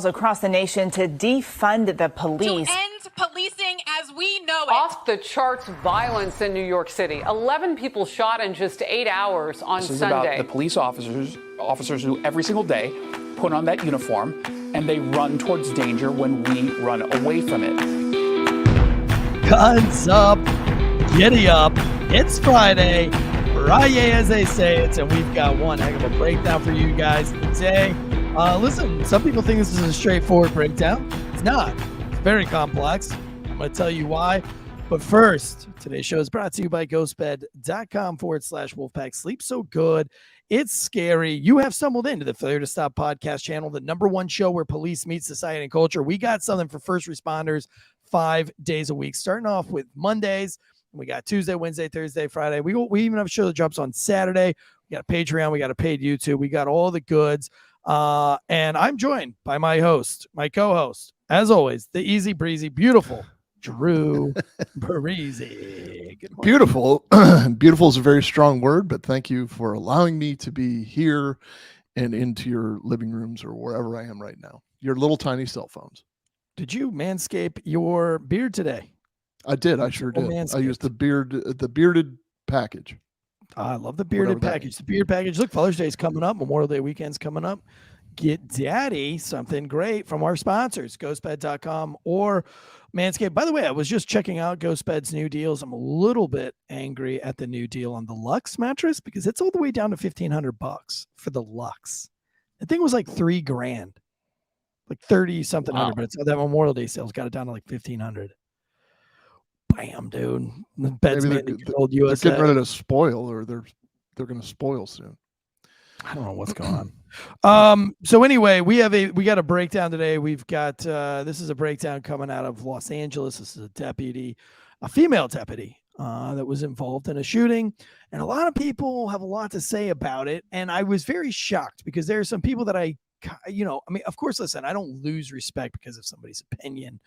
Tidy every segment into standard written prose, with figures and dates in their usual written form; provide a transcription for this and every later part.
across the nation to defund the police. To end policing as we know it. Off the charts violence in New York City. 11 people shot in just 8 hours on This is Sunday. about the police officers who every single day put on that uniform and they run towards danger when we run away from it. Guns up, giddy up. It's Friday as they say it, and we've got one heck of a breakdown for you guys today. Listen, some people think this is a straightforward breakdown. It's not. It's very complex. I'm going to tell you why. But first, today's show is brought to you by ghostbed.com/Wolfpack. Sleep so good. It's scary. You have stumbled into the Failure to Stop podcast channel, the #1 show where police meet society and culture. We got something for first responders 5 days a week, starting off with Mondays. We got Tuesday, Wednesday, Thursday, Friday. We even have a show that drops on Saturday. We got a Patreon. We got a paid YouTube. We got all the goods. And I'm joined by my host, my co-host, as always, the easy breezy, beautiful Drew Breasy. Beautiful. Beautiful is a very strong word, but thank you for allowing me to be here and into your living rooms or wherever I am right now. Your little tiny cell phones. Did you manscape your beard today? I did. I sure did. I used the bearded package. I love the bearded package. The beard package. Look, Father's Day is coming up. Memorial Day weekend's coming up. Get daddy something great from our sponsors, ghostbed.com or Manscaped. By the way, I was just checking out Ghostbed's new deals. I'm a little bit angry at the new deal on the Luxe mattress because it's all the way down to $1,500 for the Luxe. I think it was like $3,000, like 30 something hundred, but it's that Memorial Day sales got it down to like 1,500. Bam, dude. The bed's made in the old USA. They're getting ready to spoil, or they're going to spoil soon. I don't know what's going on. So anyway, we got a breakdown today. We've got this is a breakdown coming out of Los Angeles. This is a female deputy that was involved in a shooting, and a lot of people have a lot to say about it. And I was very shocked because there are some people that I mean, of course, listen, I don't lose respect because of somebody's opinion.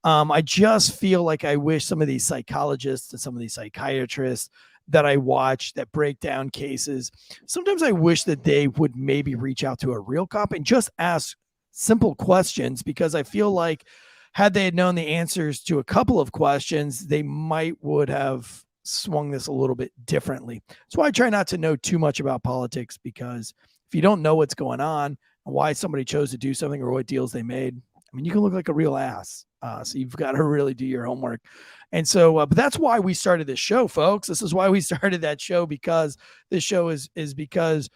I just feel like I wish some of these psychologists and some of these psychiatrists that I watch that break down cases, sometimes I wish that they would maybe reach out to a real cop and just ask simple questions, because I feel like had they had known the answers to a couple of questions, they would have swung this a little bit differently. That's why I try not to know too much about politics, because if you don't know what's going on, why somebody chose to do something or what deals they made, I mean, you can look like a real ass. So you've got to really do your homework. And so, but that's why we started this show, folks. This is why we started that show, because this show is because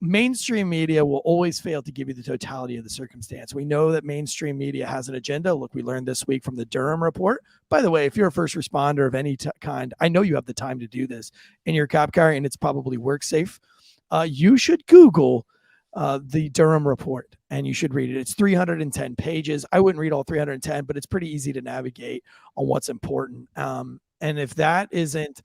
mainstream media will always fail to give you the totality of the circumstance. We know that mainstream media has an agenda. Look, we learned this week from the Durham report. By the way, if you're a first responder of any kind, I know you have the time to do this in your cop car, and it's probably work safe. You should Google the Durham report, and you should read it. It's 310 pages. I wouldn't read all 310, but it's pretty easy to navigate on what's important. And if that isn't,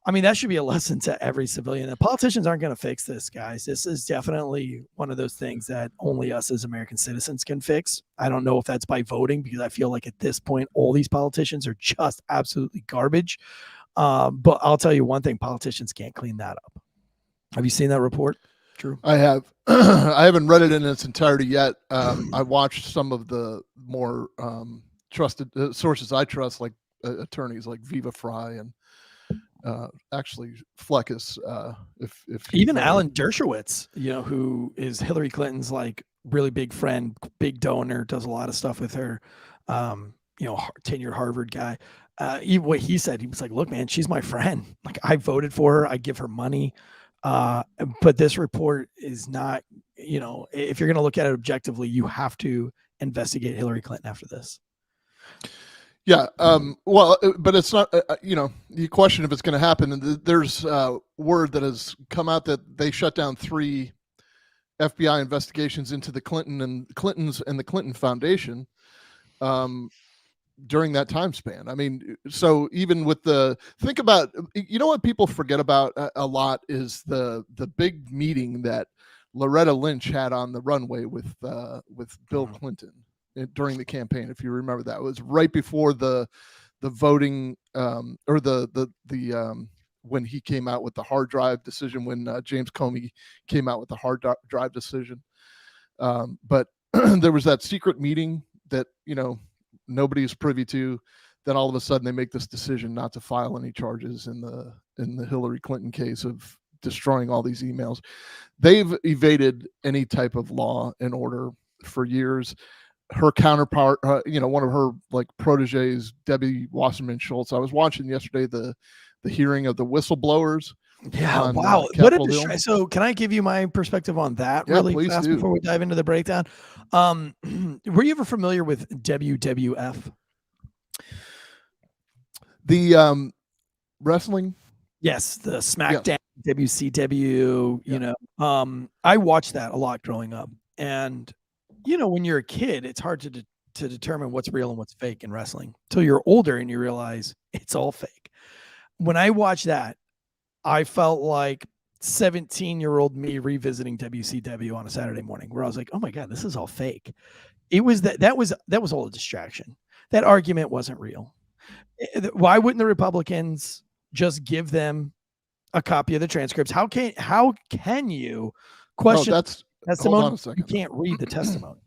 I mean, that should be a lesson to every civilian. The politicians aren't going to fix this, guys. This is definitely one of those things that only us as American citizens can fix. I don't know if that's by voting, because I feel like at this point, all these politicians are just absolutely garbage. But I'll tell you one thing, politicians can't clean that up. Have you seen that report, Drew? I have. I haven't read it in its entirety yet. I watched some of the more trusted sources I trust, like attorneys like Viva Fry and actually Fleckus. If even Alan Dershowitz, who is Hillary Clinton's like really big friend, big donor, does a lot of stuff with her. Tenured Harvard guy. What he said, he was like, "Look, man, she's my friend. Like, I voted for her. I give her money." But this report is not, if you're going to look at it objectively, you have to investigate Hillary Clinton after this. Yeah. Well, but it's not, you question if it's going to happen. And there's word that has come out that they shut down 3 FBI investigations into the Clintons and the Clinton Foundation during that time span. I mean, so even with think about, what people forget about a lot is the big meeting that Loretta Lynch had on the runway with Bill Clinton during the campaign. If you remember, that was right before the voting or the when he came out with the hard drive decision, when James Comey came out with the hard drive decision. But there was that secret meeting that, nobody's privy to. Then all of a sudden they make this decision not to file any charges in the Hillary Clinton case of destroying all these emails. They've evaded any type of law and order for years. Her counterpart, one of her proteges, Debbie Wasserman Schultz. I was watching yesterday the hearing of the whistleblowers. Yeah, on, wow. Capitol Hill. So can I give you my perspective on that Yeah, really please fast do. before we dive into the breakdown? Were you ever familiar with WWF? The wrestling? Yes, the Smackdown, WCW, I watched that a lot growing up. And, when you're a kid, it's hard to determine what's real and what's fake in wrestling until you're older and you realize it's all fake. When I watched that, I felt like 17-year-old me revisiting WCW on a Saturday morning where I was like, oh my God, this is all fake. It was that was all a distraction. That argument wasn't real. Why wouldn't the Republicans just give them a copy of the transcripts? How can you question testimony? Hold on a second. You can't read the testimony.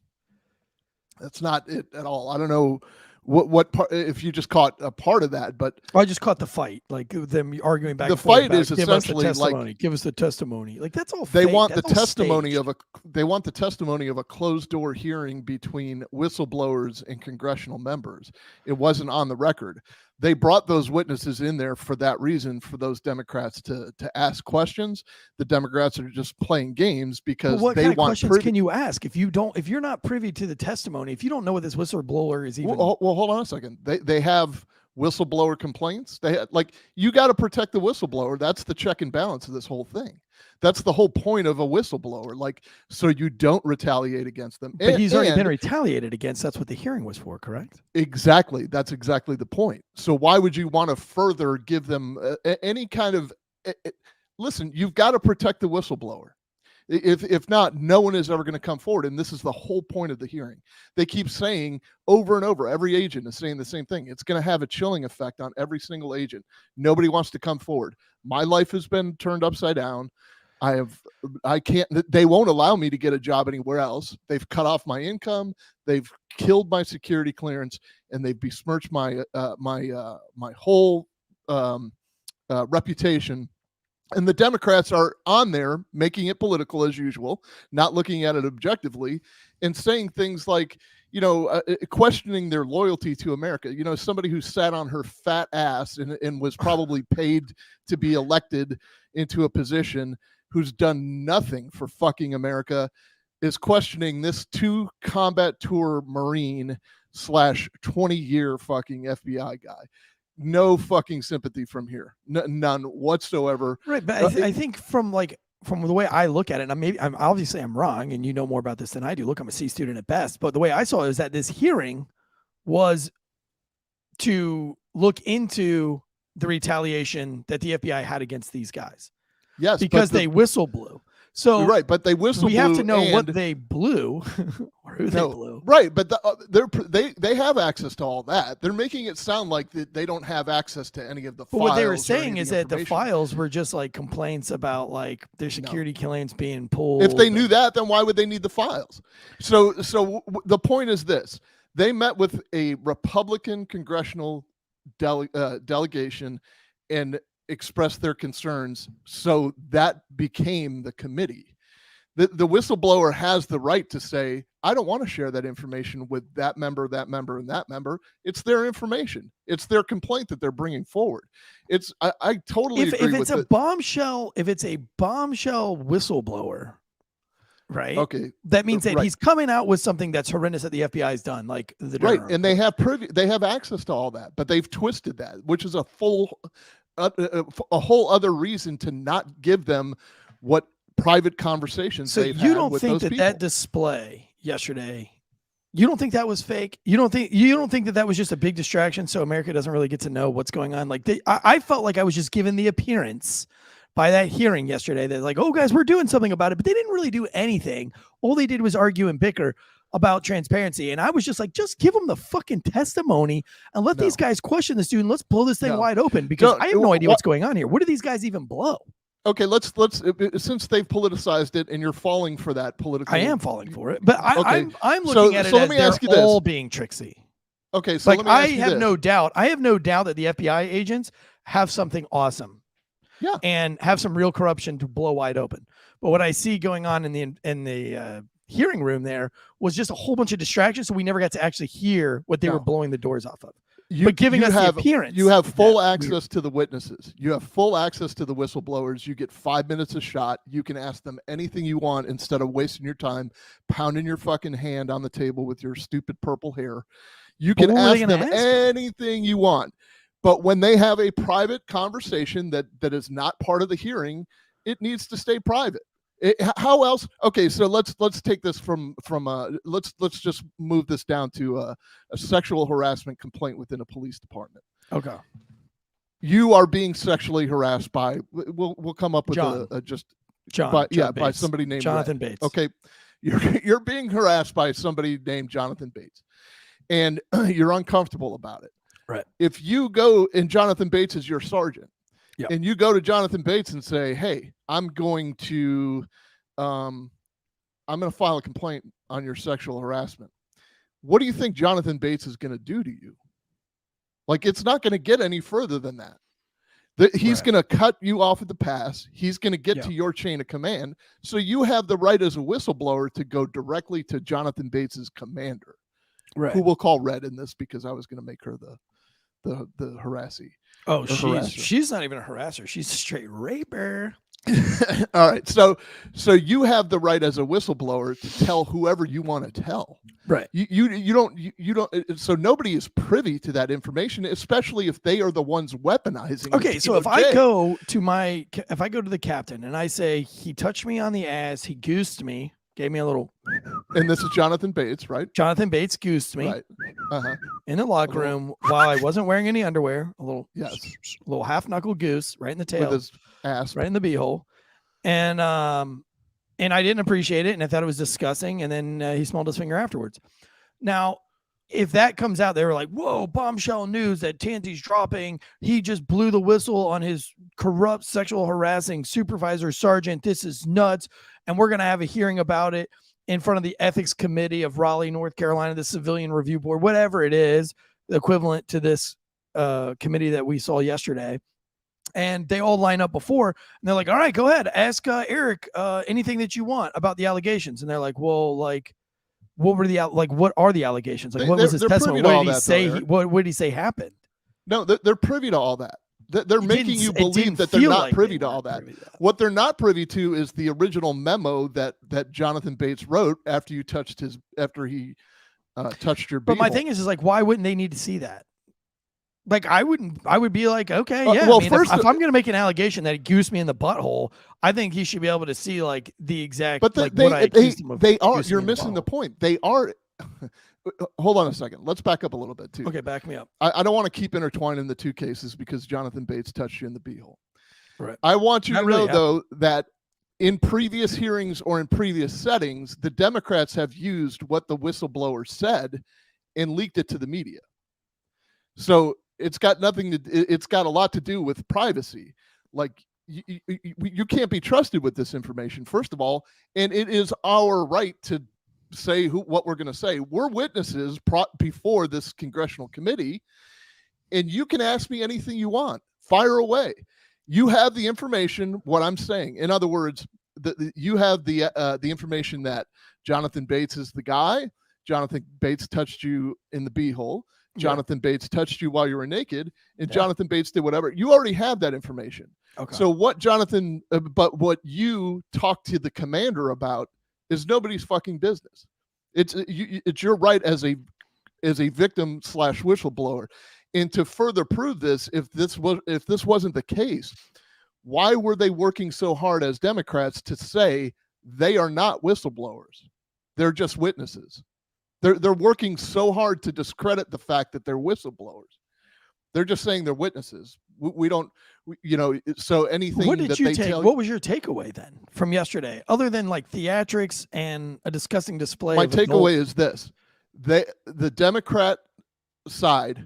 That's not it at all. I don't know what part, if you just caught a part of that, but I just caught the fight, like them arguing back. The and forth fight about, is give us the essentially testimony, give us the testimony. Like that's all. They fake. want That's the all testimony staged. they want the testimony of a closed door hearing between whistleblowers and congressional members. It wasn't on the record. They brought those witnesses in there for that reason, for those Democrats to ask questions. The Democrats are just playing games because But what they kind of want questions can you ask if you're not privy to the testimony, if you don't know what this whistleblower is even? Well, hold on a second. They have whistleblower complaints. You got to protect the whistleblower. That's the check and balance of this whole thing. That's the whole point of a whistleblower, so you don't retaliate against them. But he's already been retaliated against. That's what the hearing was for, correct? Exactly. That's exactly the point. So why would you want to further give them any kind of listen, you've got to protect the whistleblower. If not, no one is ever going to come forward. And this is the whole point of the hearing. They keep saying over and over, every agent is saying the same thing. It's going to have a chilling effect on every single agent. Nobody wants to come forward. My life has been turned upside down. They won't allow me to get a job anywhere else. They've cut off my income. They've killed my security clearance, and they've besmirched my whole reputation. And the Democrats are on there making it political as usual, not looking at it objectively, and saying things like, questioning their loyalty to America. Somebody who sat on her fat ass and was probably paid to be elected into a position, who's done nothing for fucking America, is questioning this 2 combat tour Marine / 20-year fucking FBI guy. No fucking sympathy from here. None whatsoever. Right. But I think from the way I look at it, and I'm obviously wrong, and you know more about this than I do. Look, I'm a C student at best, but the way I saw it is that this hearing was to look into the retaliation that the FBI had against these guys. Yes, because they whistle blew. So right, but they whistle. We have to know what they blew or who they blew. Right, but they have access to all that. They're making it sound like they don't have access to any of the files. What they were saying is that the files were just complaints about their security claims being pulled. If they knew that, then why would they need the files? So the point is this: they met with a Republican congressional delegation and expressed their concerns, so that became the committee. The whistleblower has the right to say, I don't want to share that information with that member, and that member. It's their information. It's their complaint that they're bringing forward. I totally agree with if it's a bombshell whistleblower, right? Okay, that means that he's coming out with something that's horrendous that the FBI has done, like the right, and they have access to all that, but they've twisted that, which is a whole other reason to not give them what private conversations they've had with those people. So you don't think that display yesterday, you don't think that was fake? You don't think that was just a big distraction so America doesn't really get to know what's going on? I felt like I was just given the appearance by that hearing yesterday that oh guys, we're doing something about it, but they didn't really do anything. All they did was argue and bicker about transparency. And I was just just give them the fucking testimony and let these guys question this dude and let's blow this thing wide open, because I have no idea what's going on here. What do these guys even blow? Okay, let's since they've politicized it and you're falling for that political. I am falling for it, but Okay. I'm So- looking at it so let as me they're ask you this. all being tricksy. Okay, so Like let me I ask you have this. no doubt. I have no doubt that the FBI agents have something awesome. Yeah. And have some real corruption to blow wide open. But what I see going on in the hearing room there was just a whole bunch of distractions, so we never got to actually hear what they were blowing the doors off of. But giving us the appearance. You have full access to the witnesses. You have full access to the whistleblowers. You get 5 minutes a shot. You can ask them anything you want instead of wasting your time pounding your fucking hand on the table with your stupid purple hair. You can ask them anything you want. But when they have a private conversation that is not part of the hearing, it needs to stay private. How else? Okay, so let's take this from let's just move this down to a sexual harassment complaint within a police department. Okay. You are being sexually harassed by we'll come up with by somebody named Jonathan Red. Bates. Okay, you're being harassed by somebody named Jonathan Bates, and you're uncomfortable about it. Right. If you go and Jonathan Bates is your sergeant, Yep. and you go to Jonathan Bates and say, "Hey, I'm going to file a complaint on your sexual harassment." What do you think Jonathan Bates is going to do to you? Like, it's not going to get any further than that. He's going to cut you off at the pass. He's going to get to your chain of command. So you have the right as a whistleblower to go directly to Jonathan Bates's commander, who we'll call Red in this because I was going to make her the harassee. Oh, she's not even a harasser. She's a straight raper. All right. So you have the right as a whistleblower to tell whoever you want to tell. Right. You don't. So nobody is privy to that information, especially if they are the ones weaponizing. Okay. So if I go to the captain and I say he touched me on the ass, he goosed me, gave me a little. And this is Jonathan Bates, right? Jonathan Bates goosed me. Right. In the locker room while I wasn't wearing any underwear. A little half knuckle goose right in the tail. With his ass. Right in the beehole. And I didn't appreciate it, and I thought it was disgusting. And then he smelled his finger afterwards. Now, if that comes out, they were like, "Whoa, bombshell news that Tansey's dropping. He just blew the whistle on his corrupt, sexual harassing supervisor sergeant. This is nuts." And we're going to have a hearing about it in front of the ethics committee of Raleigh, North Carolina, the civilian review board, whatever it is, the equivalent to this committee that we saw yesterday. And they all line up before, and they're like, "All right, go ahead, ask Eric anything that you want about the allegations." And they're like, "Well, like, what are the allegations? Like, what was his testimony? What did he say? What did he say happened?" No, they're privy to all that. They're making you believe that they're not privy to all that. What they're not privy to is the original memo that Jonathan Bates wrote after he touched your. But my thing is like, why wouldn't they need to see that? Like, I would be like, okay, yeah. Well, if I'm going to make an allegation that he goosed me in the butthole, I think he should be able to see like the exact. But you're missing the point. They are. Hold on a second. Let's back up a little bit too. Okay, back me up. I don't want to keep intertwining the two cases because Jonathan Bates touched you in the beehole. Right. I want you to know though that in previous hearings or in previous settings, the Democrats have used what the whistleblower said and leaked it to the media. So it's got a lot to do with privacy. Like you can't be trusted with this information, first of all, and it is our right to say what we're going to say. We're witnesses before this congressional committee, and you can ask me anything you want. Fire away. You have the information, what I'm saying. In other words, you have the information that Jonathan Bates is the guy. Jonathan Bates touched you in the beehole. Jonathan Bates touched you while you were naked, and Jonathan Bates did whatever. You already have that information. Okay. So what what you talked to the commander about is nobody's fucking business. It's your right as a victim / whistleblower. And to further prove this, if this wasn't the case, why were they working so hard as Democrats to say they are not whistleblowers? They're just witnesses. They're working so hard to discredit the fact that they're whistleblowers. They're just saying they're witnesses. So anything what did that you they take? tell What was your takeaway then from yesterday, other than like theatrics and a disgusting display? My takeaway is this: the Democrat side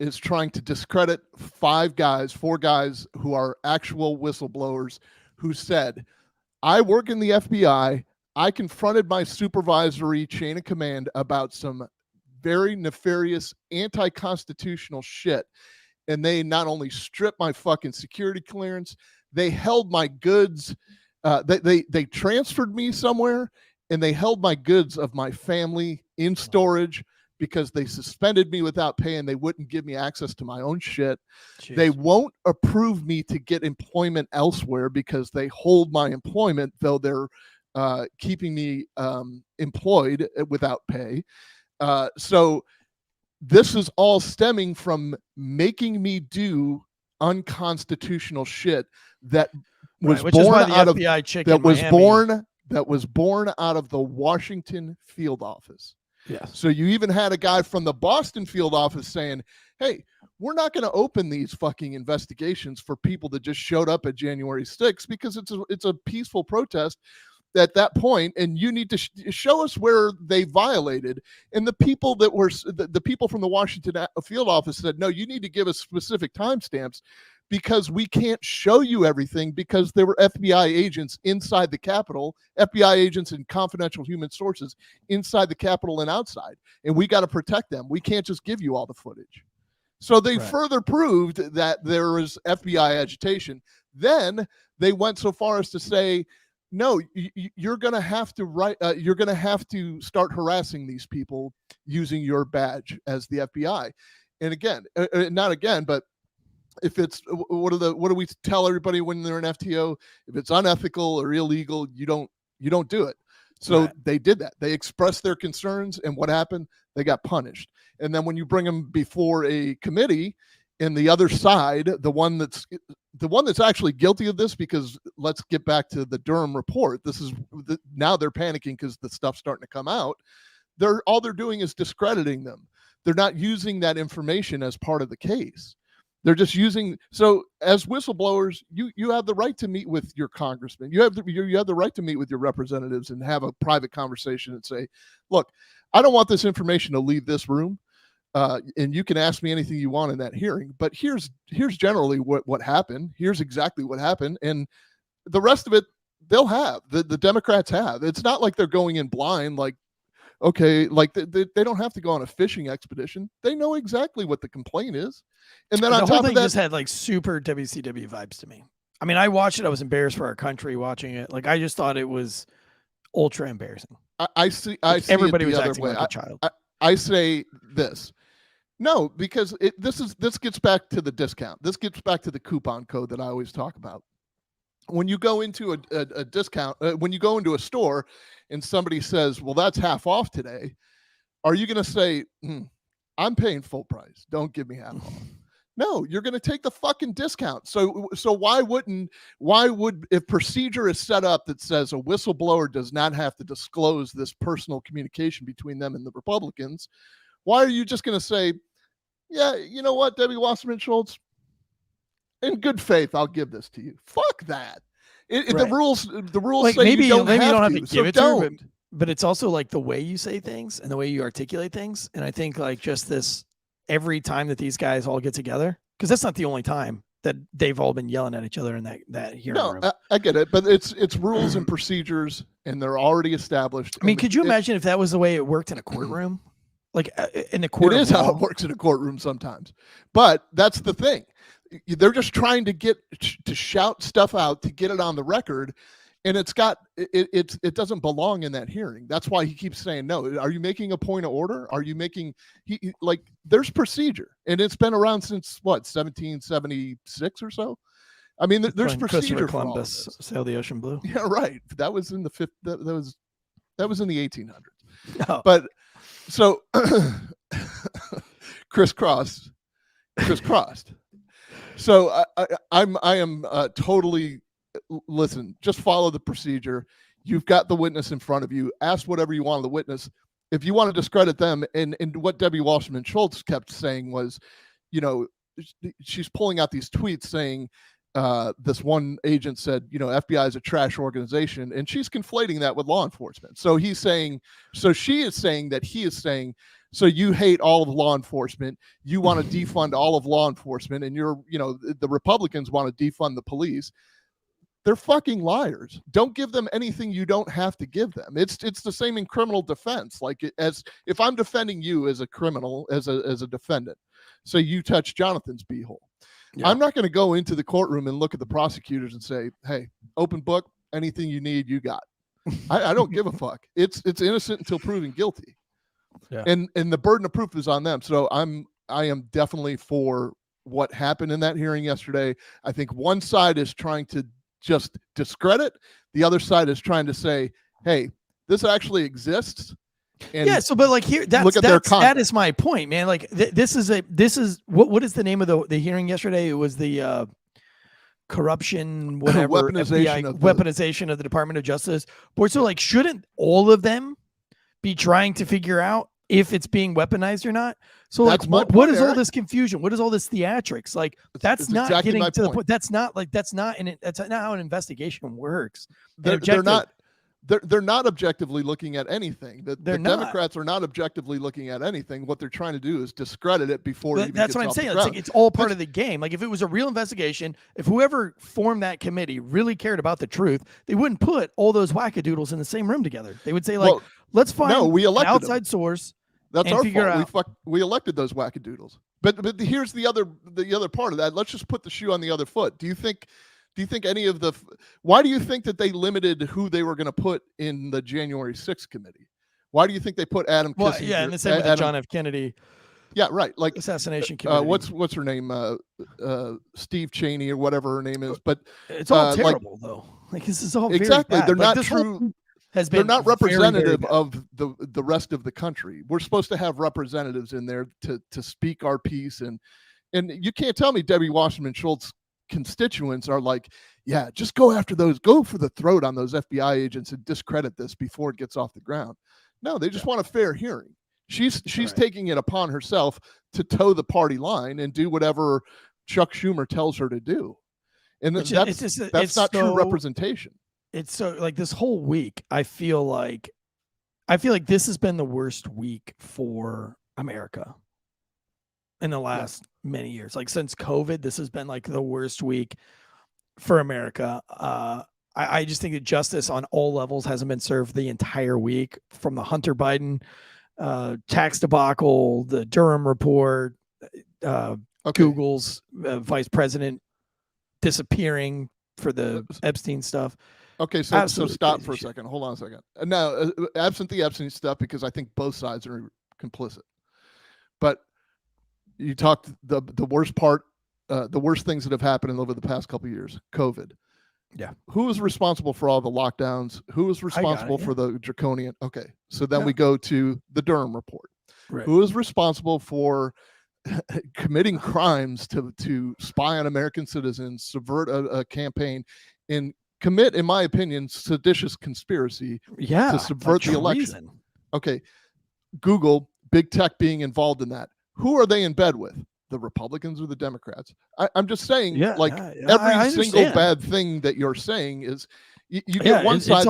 is trying to discredit four guys who are actual whistleblowers who said, I work in the FBI. I confronted my supervisory chain of command about some very nefarious anti-constitutional shit. And they not only stripped my fucking security clearance, they held my goods. They transferred me somewhere, and they held my goods of my family in storage because they suspended me without pay and they wouldn't give me access to my own shit. Jeez. They won't approve me to get employment elsewhere because they hold my employment, though they're keeping me employed without pay. So this is all stemming from making me do unconstitutional shit that was born out of that was born out of the Washington field office. Yes. So you even had a guy from the Boston field office saying, hey, we're not going to open these fucking investigations for people that just showed up at January 6th because it's a peaceful protest at that point, and you need to show us where they violated. And the people that were the people from the Washington field office said, no, you need to give us specific timestamps because we can't show you everything because there were FBI agents inside the Capitol, FBI agents and confidential human sources inside the Capitol and outside. And we got to protect them. We can't just give you all the footage. So they further proved that there was FBI agitation. Then they went so far as to say, no, you're going to have to you're going to have to start harassing these people using your badge as the FBI. And again, not again, but if it's what do we tell everybody when they're in FTO? If it's unethical or illegal, you don't do it. So they did that. They expressed their concerns, and what happened? They got punished. And then when you bring them before a committee, and the other side, the one that's actually guilty of this, because let's get back to the Durham report. Now they're panicking because the stuff's starting to come out. All they're doing is discrediting them. They're not using that information as part of the case. They're just using. So as whistleblowers, you have the right to meet with your congressman. You have the right to meet with your representatives and have a private conversation and say, look, I don't want this information to leave this room. And you can ask me anything you want in that hearing, but here's generally what happened. Here's exactly what happened. And the rest of it, they'll have, the Democrats have. It's not like they're going in blind, like, okay, like they don't have to go on a fishing expedition. They know exactly what the complaint is. And then on top of that, just had like super WCW vibes to me. I mean, I watched it. I was embarrassed for our country watching it. Like, I just thought it was ultra embarrassing. I see everybody it the was other acting way. like a child. I say this. No, because this gets back to the discount. This gets back to the coupon code that I always talk about. When you go into a discount, when you go into a store and somebody says, well, that's half off today, are you going to say, I'm paying full price, don't give me half off? No, you're going to take the fucking discount. So why would, if procedure is set up that says a whistleblower does not have to disclose this personal communication between them and the Republicans, why are you just going to say, yeah, you know what, Debbie Wasserman Schultz, in good faith, I'll give this to you. Fuck that. The rules like, say maybe you don't have to give so it to her, but it's also like the way you say things and the way you articulate things. And I think like just this, every time that these guys all get together, because that's not the only time that they've all been yelling at each other in that hearing room. I get it, but it's rules and procedures, and they're already established. I mean, could you imagine if that was the way it worked in a courtroom? Like in the court, it is how it works in a courtroom sometimes. But that's the thing; they're just trying to shout stuff out to get it on the record, and it doesn't belong in that hearing. That's why he keeps saying no. Are you making a point of order? Are you making like there's procedure, and it's been around since what 1776 or so. I mean, there's procedure. Columbus sailed the ocean blue. Yeah, right. That was in the fifth. That was in the 1800s. Oh. But so crisscrossed. So I am totally. Listen, just follow the procedure. You've got the witness in front of you. Ask whatever you want of the witness. If you want to discredit them, and what Debbie Wasserman Schultz kept saying was, she's pulling out these tweets saying, this one agent said, FBI is a trash organization, and she's conflating that with law enforcement. So she is saying that he is saying, so you hate all of law enforcement, you want to defund all of law enforcement, and the Republicans want to defund the police. They're fucking liars. Don't give them anything you don't have to give them. It's the same in criminal defense. Like, as if I'm defending you as a criminal, as a defendant, so you touch Jonathan's beehole. Yeah. I'm not going to go into the courtroom and look at the prosecutors and say, hey, open book, anything you need, you got. I don't give a fuck. It's innocent until proven guilty. Yeah. And the burden of proof is on them. So I am definitely for what happened in that hearing yesterday. I think one side is trying to just discredit. The other side is trying to say, hey, this actually exists. And yeah, so but like here, that is my point, man. Like this is what is the name of the hearing yesterday? It was the corruption, whatever, weaponization of the Department of Justice board. So like, shouldn't all of them be trying to figure out if it's being weaponized or not? So like, what is all this confusion? What is all this theatrics? Like, that's not exactly getting to the point. That's not how an investigation works. They're not objectively looking at anything. The Democrats are not objectively looking at anything. What they're trying to do is discredit it before. That's what I'm saying. It's all part of the game. Like, if it was a real investigation, if whoever formed that committee really cared about the truth, they wouldn't put all those wackadoodles in the same room together. They would say, like, let's find an outside source. That's our fault. We elected those wackadoodles. But here's the other part of that. Let's just put the shoe on the other foot. Do you think any of why do you think that they limited who they were going to put in the January 6th committee? Why do you think they put Adam Kissinger? Well, yeah, and the same with the John F. Kennedy. Yeah, right. Like assassination committee. What's her name? Steve Cheney or whatever her name is. But it's all terrible though. Like, this is all exactly. Very bad. They're like, not true. They're not representative of the rest of the country. We're supposed to have representatives in there to speak our piece, and you can't tell me Debbie Wasserman Schultz constituents are like, yeah, just go after those, go for the throat on those FBI agents and discredit this before it gets off the ground. No, they just want a fair hearing. She's taking it upon herself to toe the party line and do whatever Chuck Schumer tells her to do. And that's not true representation. It's so, like, this whole week, I feel like this has been the worst week for America in the last many years. Like, since COVID, this has been like the worst week for America. I just think that justice on all levels hasn't been served the entire week, from the Hunter Biden tax debacle, the Durham report, Google's vice president disappearing for the Epstein stuff. Okay, so stop for a second. Hold on a second. Now, absent the Epstein stuff, because I think both sides are complicit. But you talked the worst part, the worst things that have happened over the past couple of years, COVID. Yeah. Who was responsible for all the lockdowns? Who was responsible for the draconian? Okay, so then we go to the Durham report. Right. Who is responsible for committing crimes to spy on American citizens, subvert a campaign, and commit, in my opinion, seditious conspiracy to subvert the election? Okay, Google, big tech being involved in that. Who are they in bed with? The Republicans or the Democrats? I'm just saying, every single bad thing that you're saying is you get one side.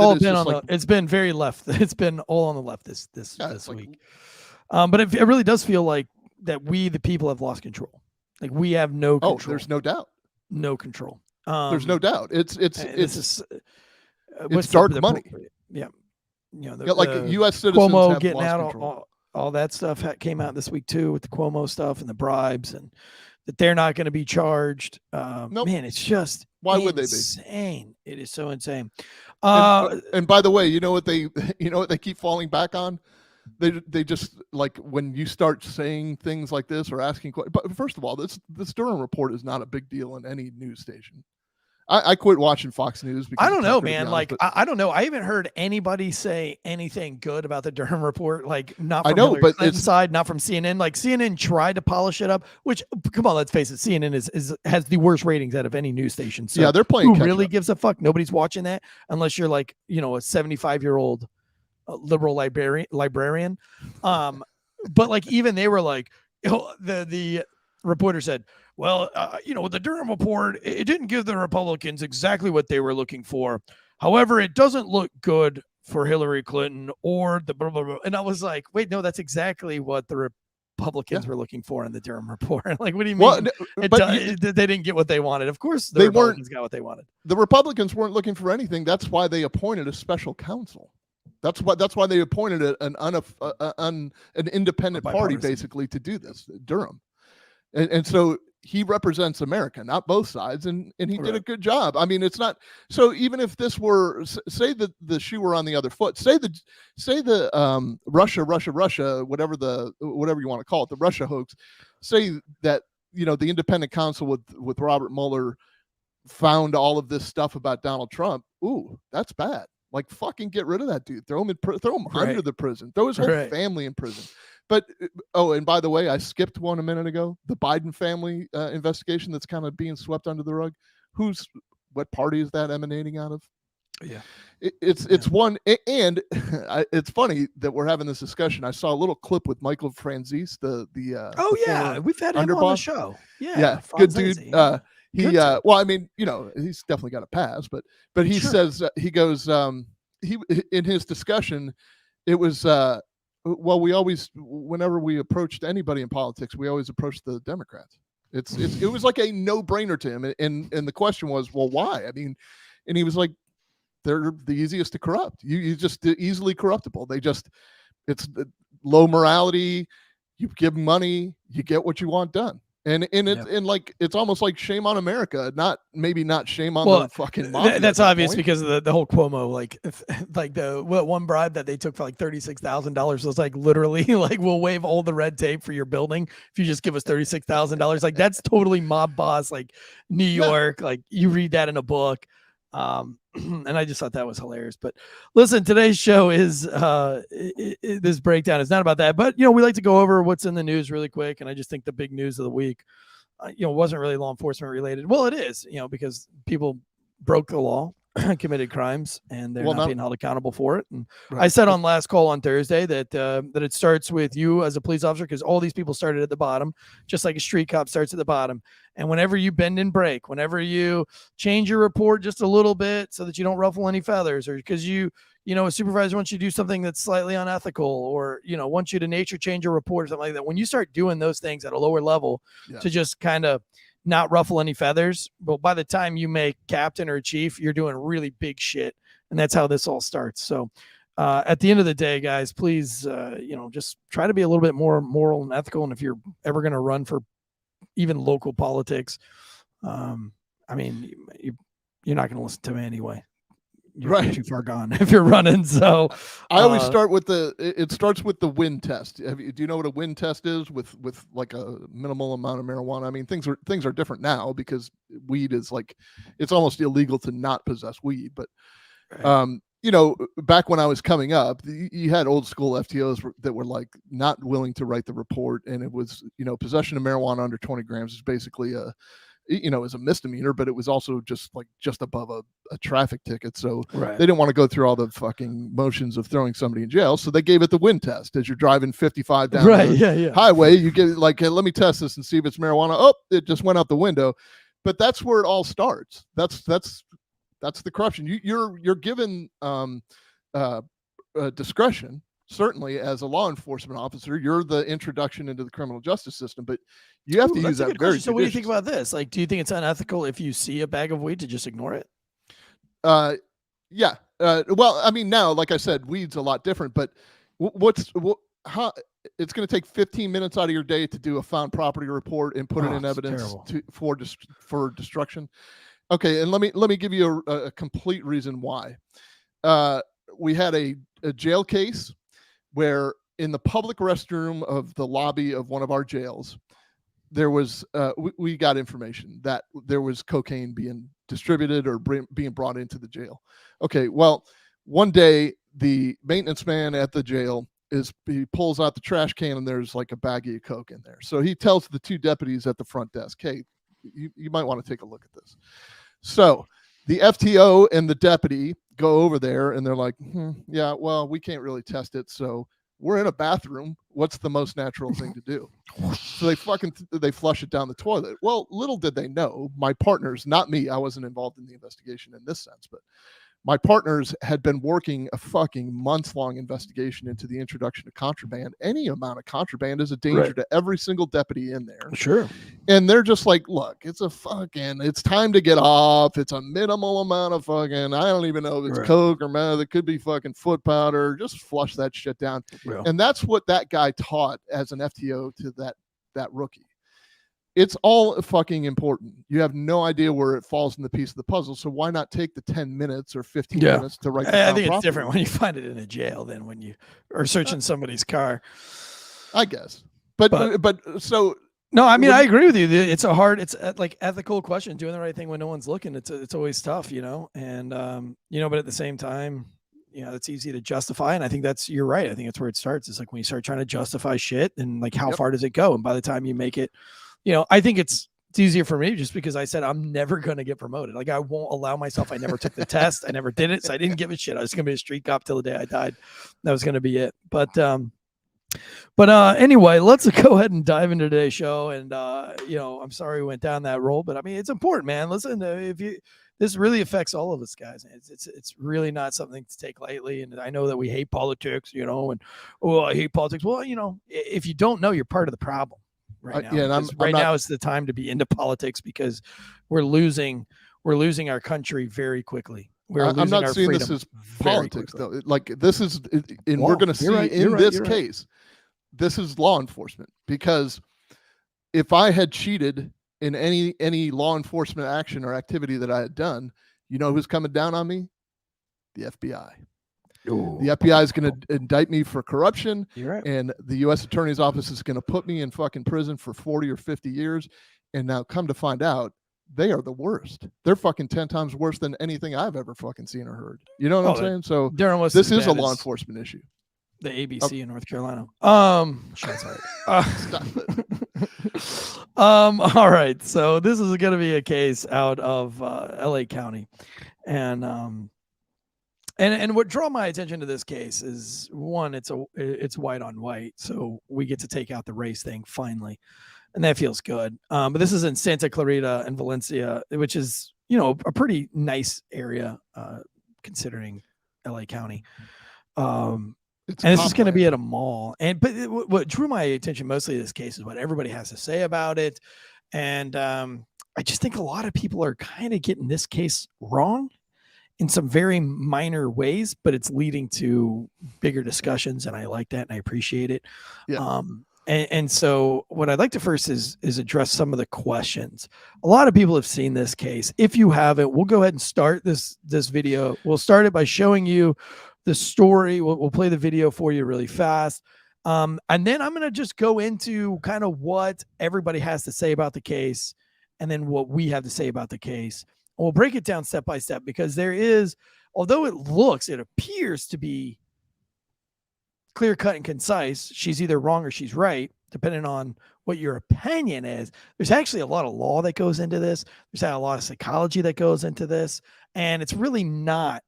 It's been very left. It's been all on the left this week. But it really does feel like that we, the people, have lost control. Like, we have no control. Oh, there's no doubt. No control. There's no doubt. It's dark money. Yeah. Like U.S. citizens Cuomo have getting lost out control. All that stuff came out this week too, with the Cuomo stuff and the bribes, and that they're not going to be charged. Man, it's just would they be? Insane. It is so insane. And by the way, you know what they keep falling back on? They just, like, when you start saying things like this or asking questions. But first of all, this Durham report is not a big deal in any news station. I quit watching Fox News because I don't know, man. Like, I don't know. I haven't heard anybody say anything good about the Durham report. Like, not from Hillary Clinton's side, not from CNN. Like, CNN tried to polish it up, which, come on, let's face it, CNN has the worst ratings out of any news station. So yeah, they're playing. Who really gives a fuck? Nobody's watching that unless you're like, a 75-year-old liberal librarian. But like, even they were like, the reporter said, well, the Durham report, it didn't give the Republicans exactly what they were looking for. However, it doesn't look good for Hillary Clinton or the blah, blah, blah. And I was like, wait, no, that's exactly what the Republicans were looking for in the Durham report. Like, what do you mean? They didn't get what they wanted. Of course, the Republicans got what they wanted. The Republicans weren't looking for anything. That's why they appointed a special counsel. That's why they appointed an independent party basically to do this, Durham. And so he represents America, not both sides, and he did a good job. I mean, it's not so. Even if this were, say that the shoe were on the other foot, say the Russia, whatever you want to call it, the Russia hoax, say that the independent counsel with Robert Mueller found all of this stuff about Donald Trump. Ooh, that's bad. Like, fucking get rid of that dude. Throw him under the prison. Throw his whole family in prison. But, and by the way, I skipped one a minute ago. The Biden family investigation that's kind of being swept under the rug. What party is that emanating out of? Yeah. It's one. And it's funny that we're having this discussion. I saw a little clip with Michael Franzese, we've had him on the show. Yeah. Good dude. Well, I mean, he's definitely got a pass, but he says, he goes, in his discussion, it was, well, whenever we approached anybody in politics, we always approached the Democrats. It was like a no-brainer to him. And the question was, well, why? I mean, and he was like, they're the easiest to corrupt. You just easily corruptible. It's low morality. You give money, you get what you want done. And it's almost like shame on America, not shame on the fucking mafia. That's obvious because of the whole Cuomo, like the one bribe that they took for like $36,000 was like literally like, we'll waive all the red tape for your building if you just give us $36,000. Like, that's totally mob boss, like New York. Like, you read that in a book. And I just thought that was hilarious. But listen, today's show is this breakdown is not about that, but we like to go over what's in the news really quick. And I just think the big news of the week, wasn't really law enforcement related. Well, it is, because people broke the law, committed crimes, and they're not being held accountable for it. And I said on last call on Thursday that it starts with you as a police officer, because all these people started at the bottom, just like a street cop starts at the bottom. And whenever you bend and break, whenever you change your report just a little bit so that you don't ruffle any feathers, or because a supervisor wants you to do something that's slightly unethical, or wants you to nature change your report or something like that, when you start doing those things at a lower level to just kind of not ruffle any feathers, but by the time you make captain or chief, you're doing really big shit. And that's how this all starts. So at the end of the day, guys, please, just try to be a little bit more moral and ethical. And if you're ever going to run for even local politics, I mean, you're not going to listen to me anyway. You're too far gone if you're running. So I always start with it starts with the wind test. Do you know what a wind test is with like a minimal amount of marijuana? I mean, things are different now because weed is like, it's almost illegal to not possess weed. But, back when I was coming up, you had old school FTOs that were like not willing to write the report. And it was, possession of marijuana under 20 grams is basically is a misdemeanor, but it was also just above a traffic ticket. So they didn't want to go through all the fucking motions of throwing somebody in jail. So they gave it the wind test. As you're driving 55 down the highway, you get like, hey, let me test this and see if it's marijuana. Oh, it just went out the window. But that's where it all starts. That's the corruption. You're given discretion. Certainly, as a law enforcement officer, you're the introduction into the criminal justice system, but you have to use that very. So, what do you think about this? Like, do you think it's unethical if you see a bag of weed to just ignore it? Yeah. Well, I mean, now, like I said, weed's a lot different, but how it's going to take 15 minutes out of your day to do a found property report and put it in evidence for destruction. Okay, and let me give you a complete reason why. We had a jail case where in the public restroom of the lobby of one of our jails, there was we got information that there was cocaine being distributed or being brought into the jail. Okay, well, one day the maintenance man at the jail he pulls out the trash can and there's like a baggie of coke in there. So he tells the two deputies at the front desk, hey, you might want to take a look at this. So the FTO and the deputy go over there and they're like, yeah, well, we can't really test it. So we're in a bathroom. What's the most natural thing to do? So they flush it down the toilet. Well, little did they know, my partners, not me, I wasn't involved in the investigation in this sense, but my partners had been working a fucking months-long investigation into the introduction of contraband. Any amount of contraband is a danger to every single deputy in there. Sure. And they're just like, look, it's time to get off. It's a minimal amount of fucking, I don't even know if it's coke or meth. It could be fucking foot powder. Just flush that shit down. Real. And that's what that guy taught as an FTO to that rookie. It's all fucking important. You have no idea where it falls in the piece of the puzzle. So why not take the 10 minutes or 15 minutes to write I think it's different when you find it in a jail than when you are searching somebody's car. I guess. But so no, I mean, I agree with you. It's like ethical question, doing the right thing when no one's looking. It's always tough, and but at the same time, it's easy to justify. And I think you're right. I think that's where it starts. It's like when you start trying to justify shit and like, how far does it go? And by the time you make it, I think it's easier for me just because I said I'm never going to get promoted. Like, I won't allow myself. I never took the test. I never did it. So I didn't give a shit. I was going to be a street cop till the day I died. That was going to be it. But anyway, let's go ahead and dive into today's show. And, I'm sorry we went down that road, but I mean, it's important, man. Listen, this really affects all of us, guys. It's really not something to take lightly. And I know that we hate politics, and, I hate politics. Well, if you don't know, you're part of the problem. Right now, now is the time to be into politics because we're losing our country very quickly. I'm not seeing this as politics though. Like this is, and we're going to see in this case, this is law enforcement, because if I had cheated in any law enforcement action or activity that I had done, who's coming down on me? The FBI. The FBI is going to indict me for corruption, and the U.S. Attorney's Office is going to put me in fucking prison for 40 or 50 years. And now come to find out, they are the worst. They're fucking 10 times worse than anything I've ever fucking seen or heard. You know what I'm saying? So this is a law enforcement issue. The ABC in North Carolina. Shots Stop it. All right. So this is going to be a case out of LA County, and what drew my attention to this case is, one, it's white on white, so we get to take out the race thing finally, and that feels good. But this is in Santa Clarita and Valencia, which is a pretty nice area considering LA County. And this is going to be at a mall. But what drew my attention mostly to this case is what everybody has to say about it, and I just think a lot of people are kind of getting this case wrong in some very minor ways, but it's leading to bigger discussions, and I like that and I appreciate it. Yeah. And so what I'd like to first is address some of the questions. A lot of people have seen this case. If you haven't, we'll go ahead and start this video. We'll start it by showing you the story. We'll play the video for you really fast. And then I'm going to just go into kind of what everybody has to say about the case, and then what we have to say about the case. We'll break it down step by step, because there is, although it appears to be clear cut and concise, she's either wrong or she's right, depending on what your opinion is. There's actually a lot of law that goes into this. There's a lot of psychology that goes into this. And it's really not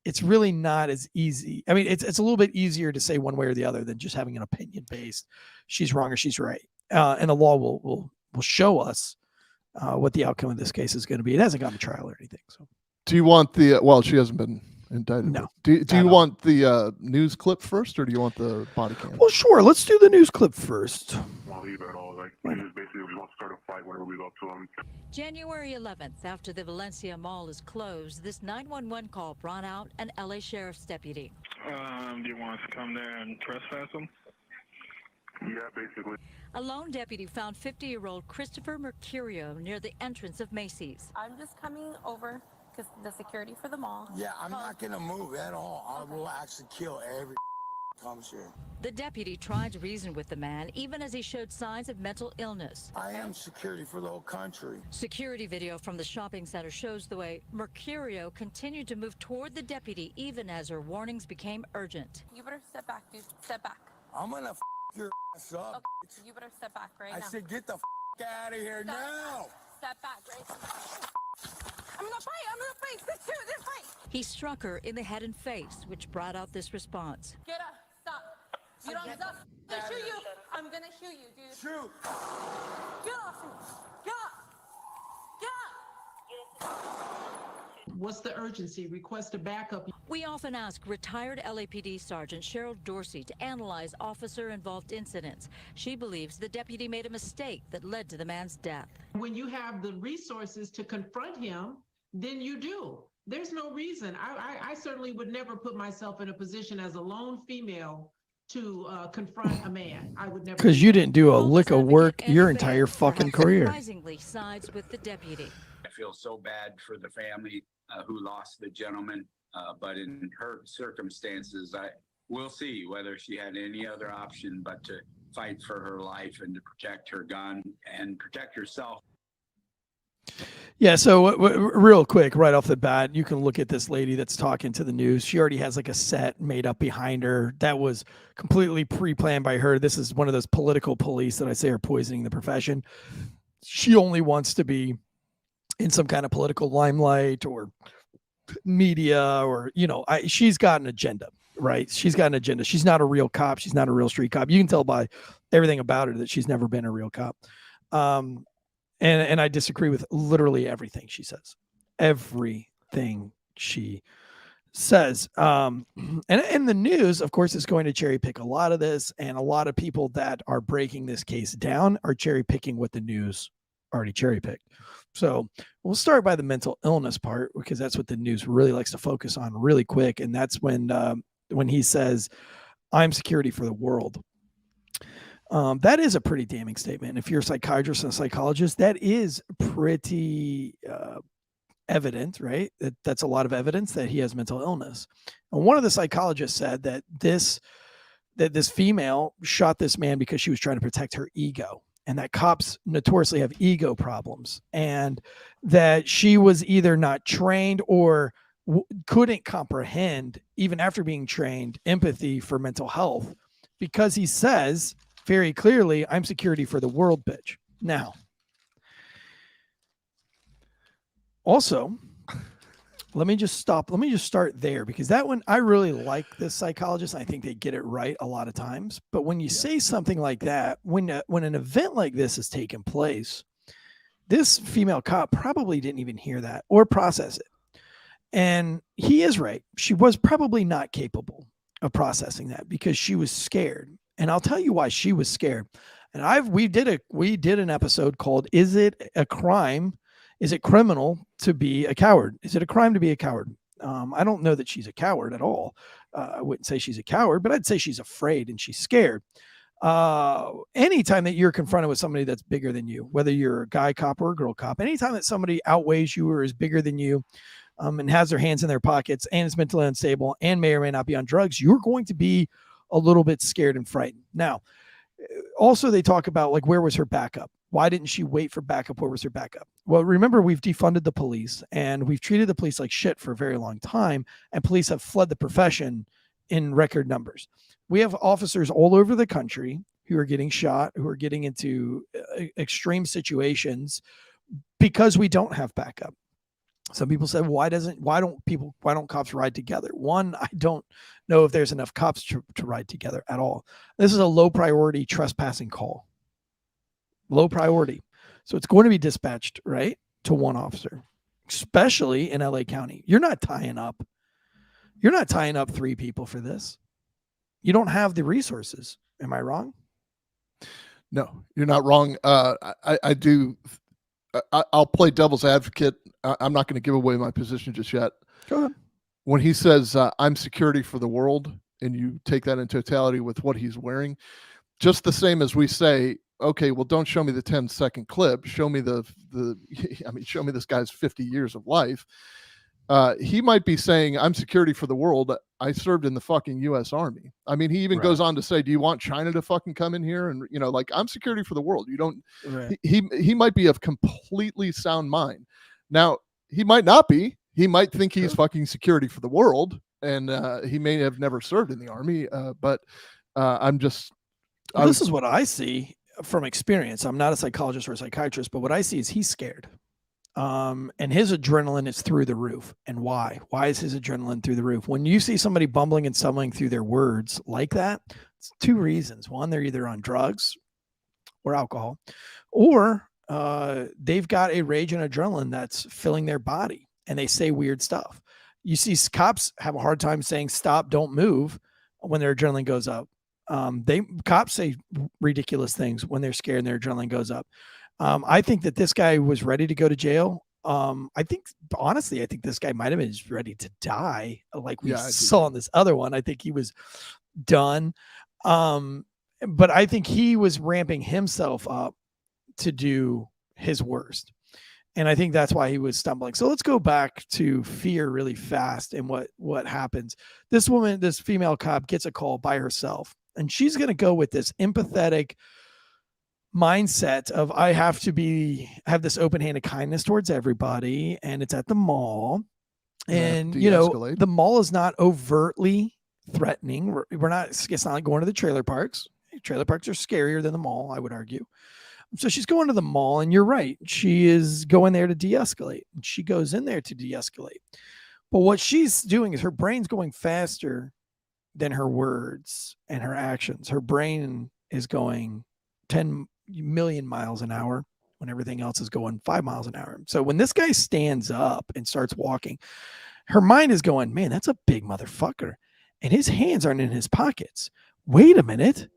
as easy. I mean, it's a little bit easier to say one way or the other than just having an opinion based, she's wrong or she's right. And the law will show us what the outcome of this case is going to be. It hasn't gone to trial or anything. So, do you want she hasn't been indicted? No. Do you want the news clip first, or do you want the body cam? Well, sure. Let's do the news clip first. Basically, we want to start a fight whenever we go up to them. January 11th, after the Valencia Mall is closed, this 911 call brought out an LA Sheriff's deputy. Do you want us to come there and trespass them? Yeah, basically. A lone deputy found 50-year-old Christopher Mercurio near the entrance of Macy's. I'm just coming over because the security for the mall. Yeah, I'm not going to move at all. I will actually kill every comes here. The deputy tried to reason with the man, even as he showed signs of mental illness. I am security for the whole country. Security video from the shopping center shows the way Mercurio continued to move toward the deputy, even as her warnings became urgent. You better step back, dude. Step back. I'm going to your ass up. Okay, you better step back right now. I said get the out of here now. Step back right now. I'm gonna fight. This fight. He struck her in the head and face, which brought out this response. Get up. Stop. You don't deserve. I'm gonna shoot you. I'm gonna shoot you, dude. Shoot. Get off me. Get off. Get off. What's the urgency? Request a backup. We often ask retired LAPD Sergeant Cheryl Dorsey to analyze officer-involved incidents. She believes the deputy made a mistake that led to the man's death. When you have the resources to confront him, then you do. There's no reason. I certainly would never put myself in a position as a lone female to confront a man. I would never. Because you didn't do a lick of work your entire fucking career. Surprisingly sides with the deputy. I feel so bad for the family who lost the gentleman, but in her circumstances, we'll see whether she had any other option but to fight for her life and to protect her gun and protect herself. Yeah, so real quick, right off the bat, you can look at this lady that's talking to the news. She already has like a set made up behind her that was completely pre-planned by her. This is one of those political police that I say are poisoning the profession. She only wants to be in some kind of political limelight or media, or, you know, she's got an agenda, right? She's got an agenda. She's not a real cop. She's not a real street cop. You can tell by everything about her that she's never been a real cop. And I disagree with literally everything she says. Everything she says. And the news, of course, is going to cherry pick a lot of this. And a lot of people that are breaking this case down are cherry picking what the news already cherry picked. So we'll start by the mental illness part, because that's what the news really likes to focus on really quick. And that's when he says, "I'm security for the world." That is a pretty damning statement. If you're a psychiatrist and a psychologist, that is pretty evident, right? That's a lot of evidence that he has mental illness. And one of the psychologists said that this female shot this man because she was trying to protect her ego, and that cops notoriously have ego problems, and that she was either not trained or couldn't comprehend, even after being trained, empathy for mental health, because he says very clearly, "I'm security for the world, bitch." Now, also, let me just start there, because that one, I really like this psychologist. I think they get it right a lot of times. But when you say something like that, when an event like this is taking place, this female cop probably didn't even hear that or process it. And he is right. She was probably not capable of processing that because she was scared. And I'll tell you why she was scared. And we did an episode called "Is it a crime? Is it criminal to be a coward? Is it a crime to be a coward?" I don't know that she's a coward at all. I wouldn't say she's a coward, but I'd say she's afraid and she's scared. Anytime that you're confronted with somebody that's bigger than you, whether you're a guy cop or a girl cop, anytime that somebody outweighs you or is bigger than you, and has their hands in their pockets and is mentally unstable and may or may not be on drugs, you're going to be a little bit scared and frightened. Now, also they talk about, like, where was her backup? Why didn't she wait for backup? Where was her backup? Well, remember, we've defunded the police and we've treated the police like shit for a very long time, and police have fled the profession in record numbers. We have officers all over the country who are getting shot, who are getting into extreme situations because we don't have backup. Some people said, why don't cops ride together? One, I don't know if there's enough cops to ride together at all. This is a low priority trespassing call. Low priority. So it's going to be dispatched, right, to one officer, especially in LA County. You're not tying up 3 people for this. You don't have the resources. Am I wrong? No, you're not wrong. I do. I'll play devil's advocate. I'm not going to give away my position just yet. Go ahead. When he says, "I'm security for the world," and you take that in totality with what he's wearing, just the same as we say, okay, well, don't show me the 10-second clip. Show me show me this guy's 50 years of life. He might be saying, "I'm security for the world. I served in the fucking U.S. Army." I mean, he even goes on to say, "Do you want China to fucking come in here?" And, like, "I'm security for the world." You don't, right. He might be of completely sound mind. Now, he might not be. He might think he's fucking security for the world, and he may have never served in the Army. But this is what I see from experience. I'm not a psychologist or a psychiatrist, but what I see is he's scared. And his adrenaline is through the roof. And why? Why is his adrenaline through the roof? When you see somebody bumbling and stumbling through their words like that, it's two reasons. One, they're either on drugs or alcohol, or they've got a rage and adrenaline that's filling their body, and they say weird stuff. You see cops have a hard time saying stop, don't move when their adrenaline goes up. Cops say ridiculous things when they're scared and their adrenaline goes up. I think that this guy was ready to go to jail. I think this guy might have been ready to die, like we saw in this other one. I think he was done. But I think he was ramping himself up to do his worst. And I think that's why he was stumbling. So let's go back to fear really fast and what happens. This woman, this female cop, gets a call by herself, and she's going to go with this empathetic mindset of I have have this open-handed kindness towards everybody, and it's at the mall. And the mall is not overtly threatening. It's not like going to the trailer parks. Trailer parks are scarier than the mall, I would argue. So she's going to the mall, and you're right. She is going there to de-escalate. She goes in there to de-escalate. But what she's doing is her brain's going faster than her words and her actions. Her brain is going 10 million miles an hour when everything else is going 5 miles an hour. So when this guy stands up and starts walking, her mind is going, man, that's a big motherfucker. And his hands aren't in his pockets. Wait a minute.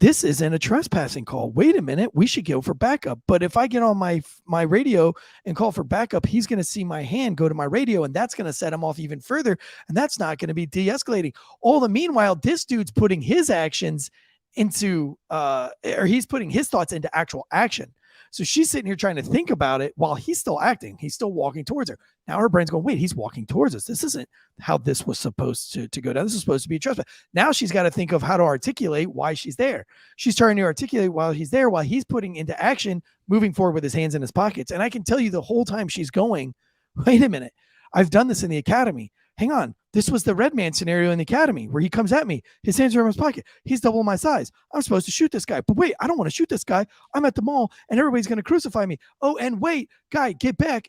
This isn't a trespassing call. Wait a minute. We should go for backup. But if I get on my radio and call for backup, he's going to see my hand go to my radio, and that's going to set him off even further. And that's not going to be de-escalating. All the meanwhile, this dude's putting his actions into, or he's putting his thoughts into actual action. So she's sitting here trying to think about it while he's still acting. He's still walking towards her. Now her brain's going, wait, he's walking towards us. This isn't how this was supposed to go down. This is supposed to be a trespass. Now she's got to think of how to articulate why she's there. She's trying to articulate while he's there, while he's putting into action, moving forward with his hands in his pockets. And I can tell you the whole time she's going, wait a minute. I've done this in the academy. Hang on. This was the red man scenario in the academy where he comes at me. His hands are in his pocket. He's double my size. I'm supposed to shoot this guy. But wait, I don't want to shoot this guy. I'm at the mall and everybody's going to crucify me. Oh, and wait, guy, get back.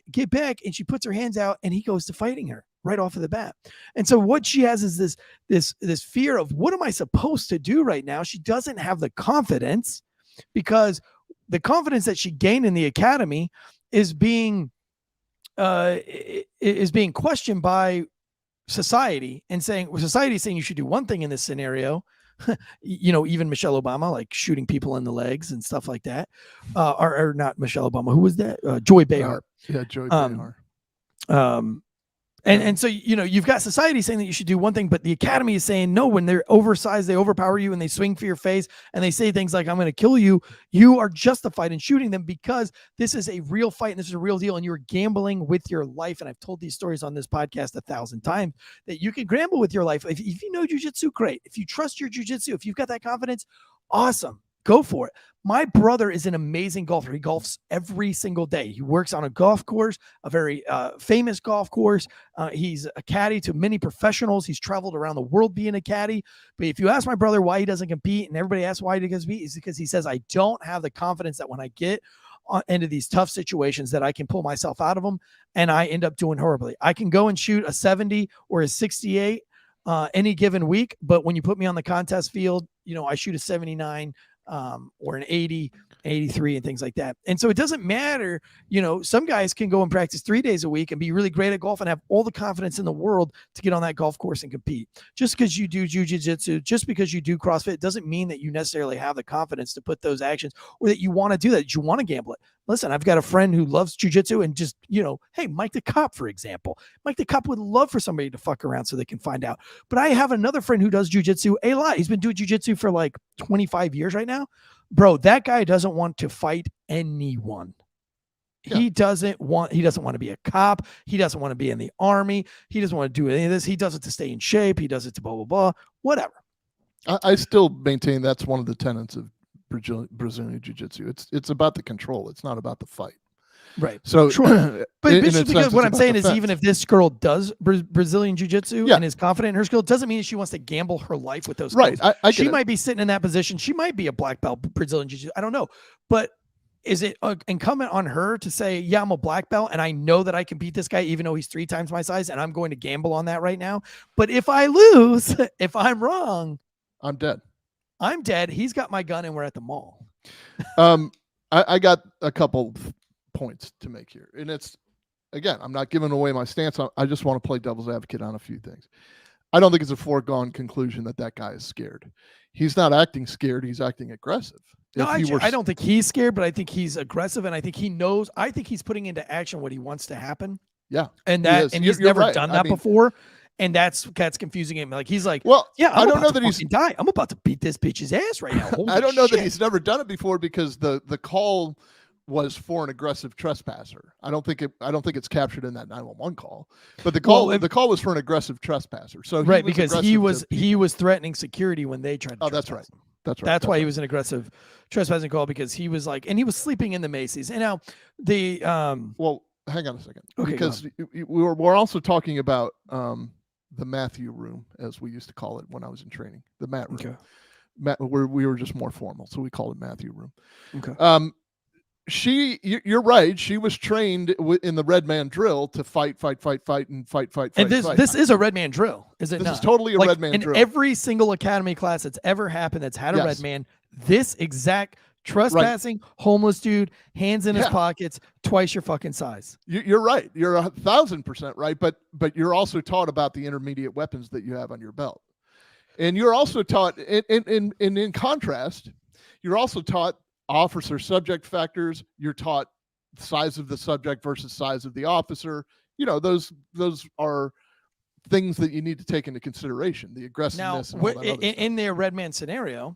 And she puts her hands out and he goes to fighting her right off of the bat. And so what she has is this fear of what am I supposed to do right now? She doesn't have the confidence because the confidence that she gained in the academy is being questioned by society and society is saying you should do one thing in this scenario. Even Michelle Obama, like shooting people in the legs and stuff like that. Or not Michelle Obama. Who was that? Joy Behar. Joy Behar. And so, you've got society saying that you should do one thing, but the academy is saying, no, when they're oversized, they overpower you and they swing for your face and they say things like, I'm going to kill you. You are justified in shooting them because this is a real fight and this is a real deal. And you're gambling with your life. And I've told these stories on this podcast 1,000 times that you can gamble with your life. If you know jujitsu, great. If you trust your jujitsu, if you've got that confidence, awesome. Go for it. My brother is an amazing golfer. He golfs every single day. He works on a golf course, a very famous golf course. He's a caddy to many professionals. He's traveled around the world being a caddy. But if you ask my brother why he doesn't compete, and everybody asks why he doesn't compete, it's because he says, I don't have the confidence that when I get into these tough situations that I can pull myself out of them, and I end up doing horribly. I can go and shoot a 70 or a 68 any given week, but when you put me on the contest field, I shoot a 79 or an 80, 83 and things like that. And so it doesn't matter, some guys can go and practice 3 days a week and be really great at golf and have all the confidence in the world to get on that golf course and compete. Just because you do jiu-jitsu, just because you do CrossFit, doesn't mean that you necessarily have the confidence to put those actions or that you want to do that you want to gamble it. Listen, I've got a friend who loves jiu-jitsu and just, hey, Mike the Cop, for example. Mike the Cop would love for somebody to fuck around so they can find out. But I have another friend who does jiu-jitsu a lot. He's been doing jiu-jitsu for like 25 years right now. Bro, that guy doesn't want to fight anyone. Yeah. He doesn't want to be a cop. He doesn't want to be in the army. He doesn't want to do any of this. He does it to stay in shape. He does it to blah, blah, blah, whatever. I still maintain that's one of the tenets of Brazilian Jiu-Jitsu. It's about the control. It's not about the fight. Right. So, sure. But because what I'm saying is, even if this girl does Brazilian Jiu-Jitsu and is confident in her skill, doesn't mean she wants to gamble her life with those skills. Right. She might be sitting in that position. She might be a black belt Brazilian Jiu-Jitsu. I don't know. But is it incumbent on her to say, yeah, I'm a black belt and I know that I can beat this guy even though he's 3 times my size, and I'm going to gamble on that right now? But if I lose, if I'm wrong, I'm dead. I'm dead. He's got my gun and we're at the mall. I got a couple points to make here. And it's, again, I'm not giving away my stance. I just want to play devil's advocate on a few things. I don't think it's a foregone conclusion that guy is scared. He's not acting scared. He's acting aggressive. No, I don't think he's scared, but I think he's aggressive, and I think he knows. I think he's putting into action what he wants to happen. Yeah, and he's never done that before, and that's confusing him. Like he's like, well, yeah, I don't know that he's die. I'm about to beat this bitch's ass right now. I don't know that he's never done it before, because the call was for an aggressive trespasser. I don't think it's captured in that 911 call, but the call was for an aggressive trespasser. So because he was threatening security when they tried to. Oh, that's right. That's why he was an aggressive trespassing call, because he was like, and he was sleeping in the Macy's. And now well, hang on a second, okay, because we're also talking about the Matthew room, as we used to call it when I was in training, the Matt room. Okay. Matt, we were just more formal, so we called it Matthew room. Okay. You're right. She was trained in the Red Man drill to fight. And this is a Red Man drill, is it not? This is totally a Red Man drill. In every single academy class that's ever happened that's had a Red Man, this exact trespassing, homeless dude, hands in his pockets, twice your fucking size. You're right. You're 1,000% right. But you're also taught about the intermediate weapons that you have on your belt. And you're also taught, in contrast, you're also taught officer subject factors. You're taught size of the subject versus size of the officer. You know, those are things that you need to take into consideration, the aggressiveness. Now, in their Red Man scenario,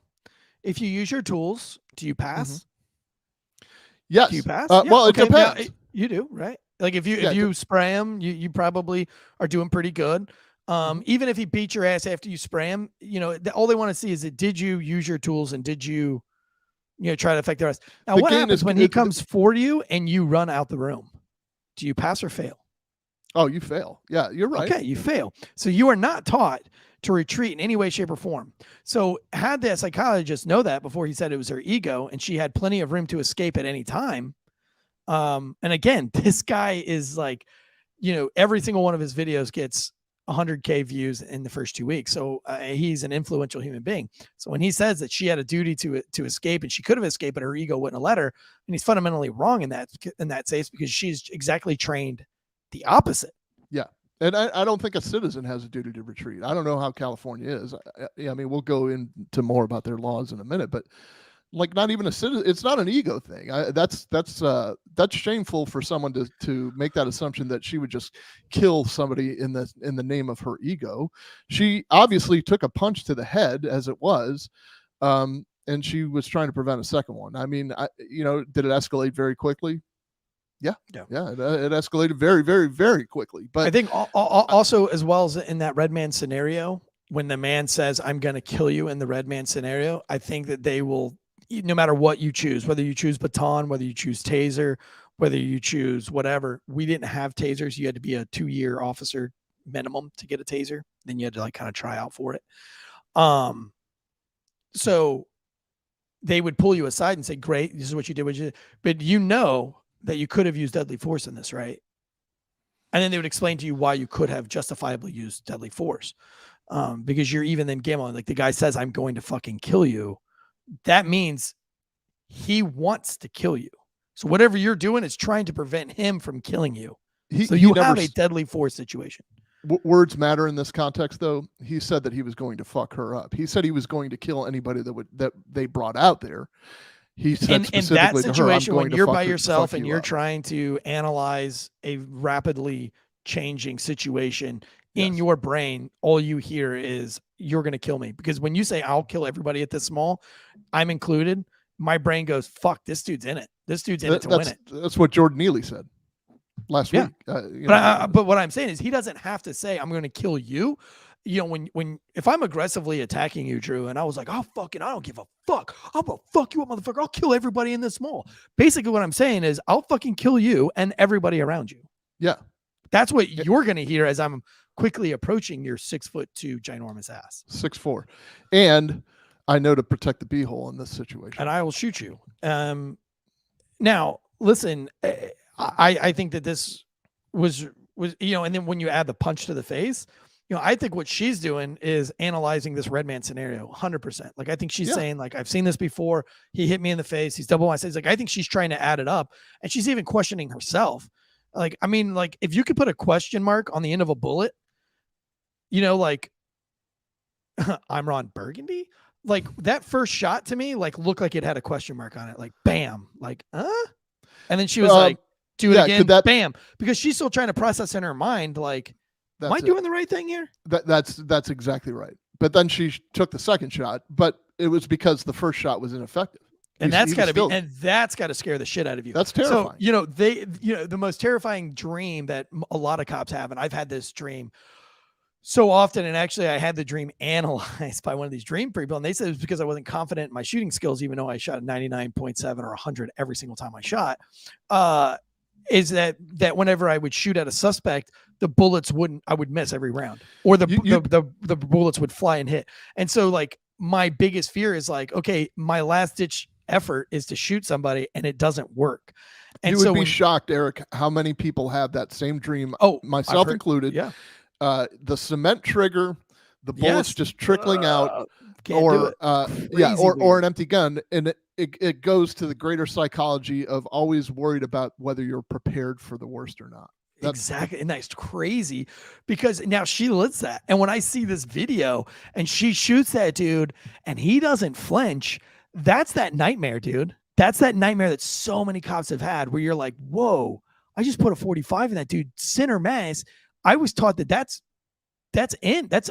if you use your tools, do you pass? Mm-hmm. Yes. Do you pass? Well, it depends. Now, you do, right? Like if you spray him, you probably are doing pretty good. Even if he beats your ass after you spray him, you know, all they want to see is did you use your tools and did you try to affect the rest. Now, what happens when he comes for you and you run out the room? Do you pass or fail? Oh, you fail. Yeah, you're right. Okay, you fail. So you are not taught to retreat in any way, shape, or form. So had the psychologist know that before he said it was her ego and she had plenty of room to escape at any time. And again, this guy is like, every single one of his videos gets 100K views in the first 2 weeks. So he's an influential human being. So when he says that she had a duty to escape and she could have escaped, but her ego wouldn't have let her, and he's fundamentally wrong in that sense, because she's exactly trained the opposite. Yeah. And I don't think a citizen has a duty to retreat. I don't know how California is. I mean, we'll go into more about their laws in a minute, but like not even a citizen, it's not an ego thing. That's shameful for someone to make that assumption that she would just kill somebody in the name of her ego. She obviously took a punch to the head as it was, and she was trying to prevent a second one. I mean, did it escalate very quickly? Yeah. It escalated very, very, very quickly. But I think also, as well as in that Red Man scenario, when the man says, "I'm going to kill you," in the Red Man scenario, I think that they will, no matter what you choose, whether you choose baton, whether you choose taser, whether you choose whatever. We didn't have tasers. You had to be a 2-year officer minimum to get a taser. Then you had to like kind of try out for it. So they would pull you aside and say, "Great, this is what you did. But that you could have used deadly force in this, right?" And then they would explain to you why you could have justifiably used deadly force. Because you're even then gambling. Like the guy says, "I'm going to fucking kill you." That means he wants to kill you. So whatever you're doing is trying to prevent him from killing you. So you have a deadly force situation. Words matter in this context, though. He said that he was going to fuck her up. He said he was going to kill anybody that they brought out there. He said specifically in that situation, when you're by yourself and you're trying to analyze a rapidly changing situation in your brain, all you hear is, "You're going to kill me." Because when you say, "I'll kill everybody at this mall," I'm included, my brain goes, "Fuck, this dude's in it. This dude's in it to win it." That's what Jordan Neely said last week. But what I'm saying is he doesn't have to say, "I'm going to kill you." If I'm aggressively attacking you, Drew, and I was like, "Oh, fucking, I don't give a fuck. I'm going to fuck you up, motherfucker. I'll kill everybody in this mall." Basically what I'm saying is I'll fucking kill you and everybody around you. Yeah. That's what you're going to hear as I'm quickly approaching your 6'2" ginormous ass. 6'4". And I know to protect the beehole in this situation. And I will shoot you. Now, listen, I think that this was, and then when you add the punch to the face, I think what she's doing is analyzing this Redman scenario 100%. Like, I think she's saying, like, I've seen this before. He hit me in the face. He's double my face. Like, I think she's trying to add it up, and she's even questioning herself. Like, I mean, like, if you could put a question mark on the end of a bullet, like, I'm Ron Burgundy. Like, that first shot to me, like, looked like it had a question mark on it. Like, bam, like, and then she was like, do it again, bam, because she's still trying to process in her mind, like, am I doing the right thing here? That's exactly right. But then she took the second shot, but it was because the first shot was ineffective. And that's got to scare the shit out of you. That's terrifying. So, the most terrifying dream that a lot of cops have, and I've had this dream so often, and actually I had the dream analyzed by one of these dream people, and they said it was because I wasn't confident in my shooting skills, even though I shot 99.7 or 100 every single time I shot. Is that whenever I would shoot at a suspect, the bullets I would miss every round, or the bullets would fly and hit. And so, like, my biggest fear is like, okay, my last ditch effort is to shoot somebody and it doesn't work. And you would be shocked, Eric, how many people have that same dream. Myself included. Yeah. The cement trigger, the bullets just trickling out, or an empty gun, and it goes to the greater psychology of always worried about whether you're prepared for the worst or not. Exactly. And that's crazy, because now she lives that. And when I see this video and she shoots that dude and he doesn't flinch, that's that nightmare, dude. That's that nightmare that so many cops have had, where you're like, whoa, I just put a 45 in that dude, center mass. I was taught that's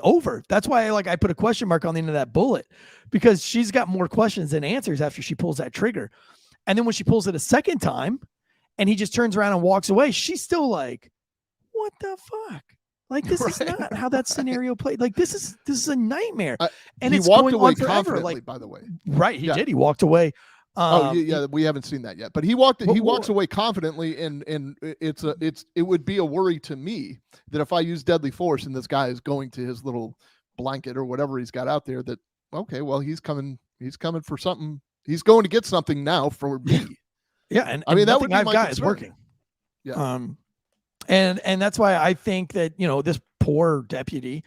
over. That's why I put a question mark on the end of that bullet, because she's got more questions than answers after she pulls that trigger. And then when she pulls it a second time and he just turns around and walks away, she's still like, what the fuck? Like, this is not how that scenario played. Like, this is a nightmare. And he it's walked going away on forever, confidently, like, by the way. Right. He did. He walked away. We haven't seen that yet, but he walks away confidently, and it would be a worry to me that if I use deadly force and this guy is going to his little blanket or whatever he's got out there, that, okay, well, he's coming for something. He's going to get something now for me. Yeah. And I mean, that would would be my concern. Is working. Yeah. And that's why I think that, this poor deputy,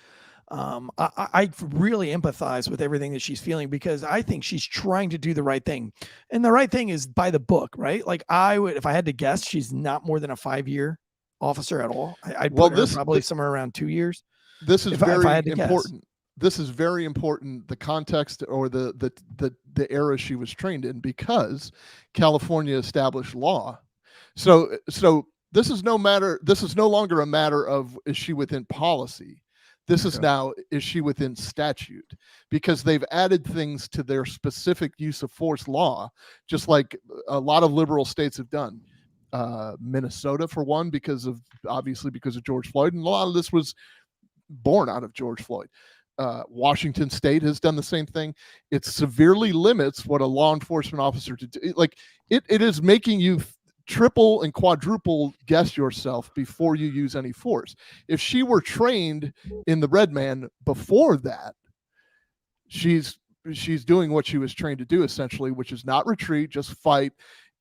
I really empathize with everything that she's feeling, because I think she's trying to do the right thing, and the right thing is by the book, right? Like, I would, if I had to guess, she's not more than a 5-year officer at all. I'd put her probably somewhere around 2 years. This is very important. This is very important. The context, or the era she was trained in, because California established law. So this is no longer a matter of, is she within policy? This is now, is she within statute? Because they've added things to their specific use of force law, just like a lot of liberal states have done. Minnesota, for one, because of George Floyd, and a lot of this was born out of George Floyd. Washington State has done the same thing. It severely limits what a law enforcement officer to do. Like, it is making you triple and quadruple guess yourself before you use any force. If she were trained in the Redman before that, she's doing what she was trained to do, essentially, which is not retreat, just fight.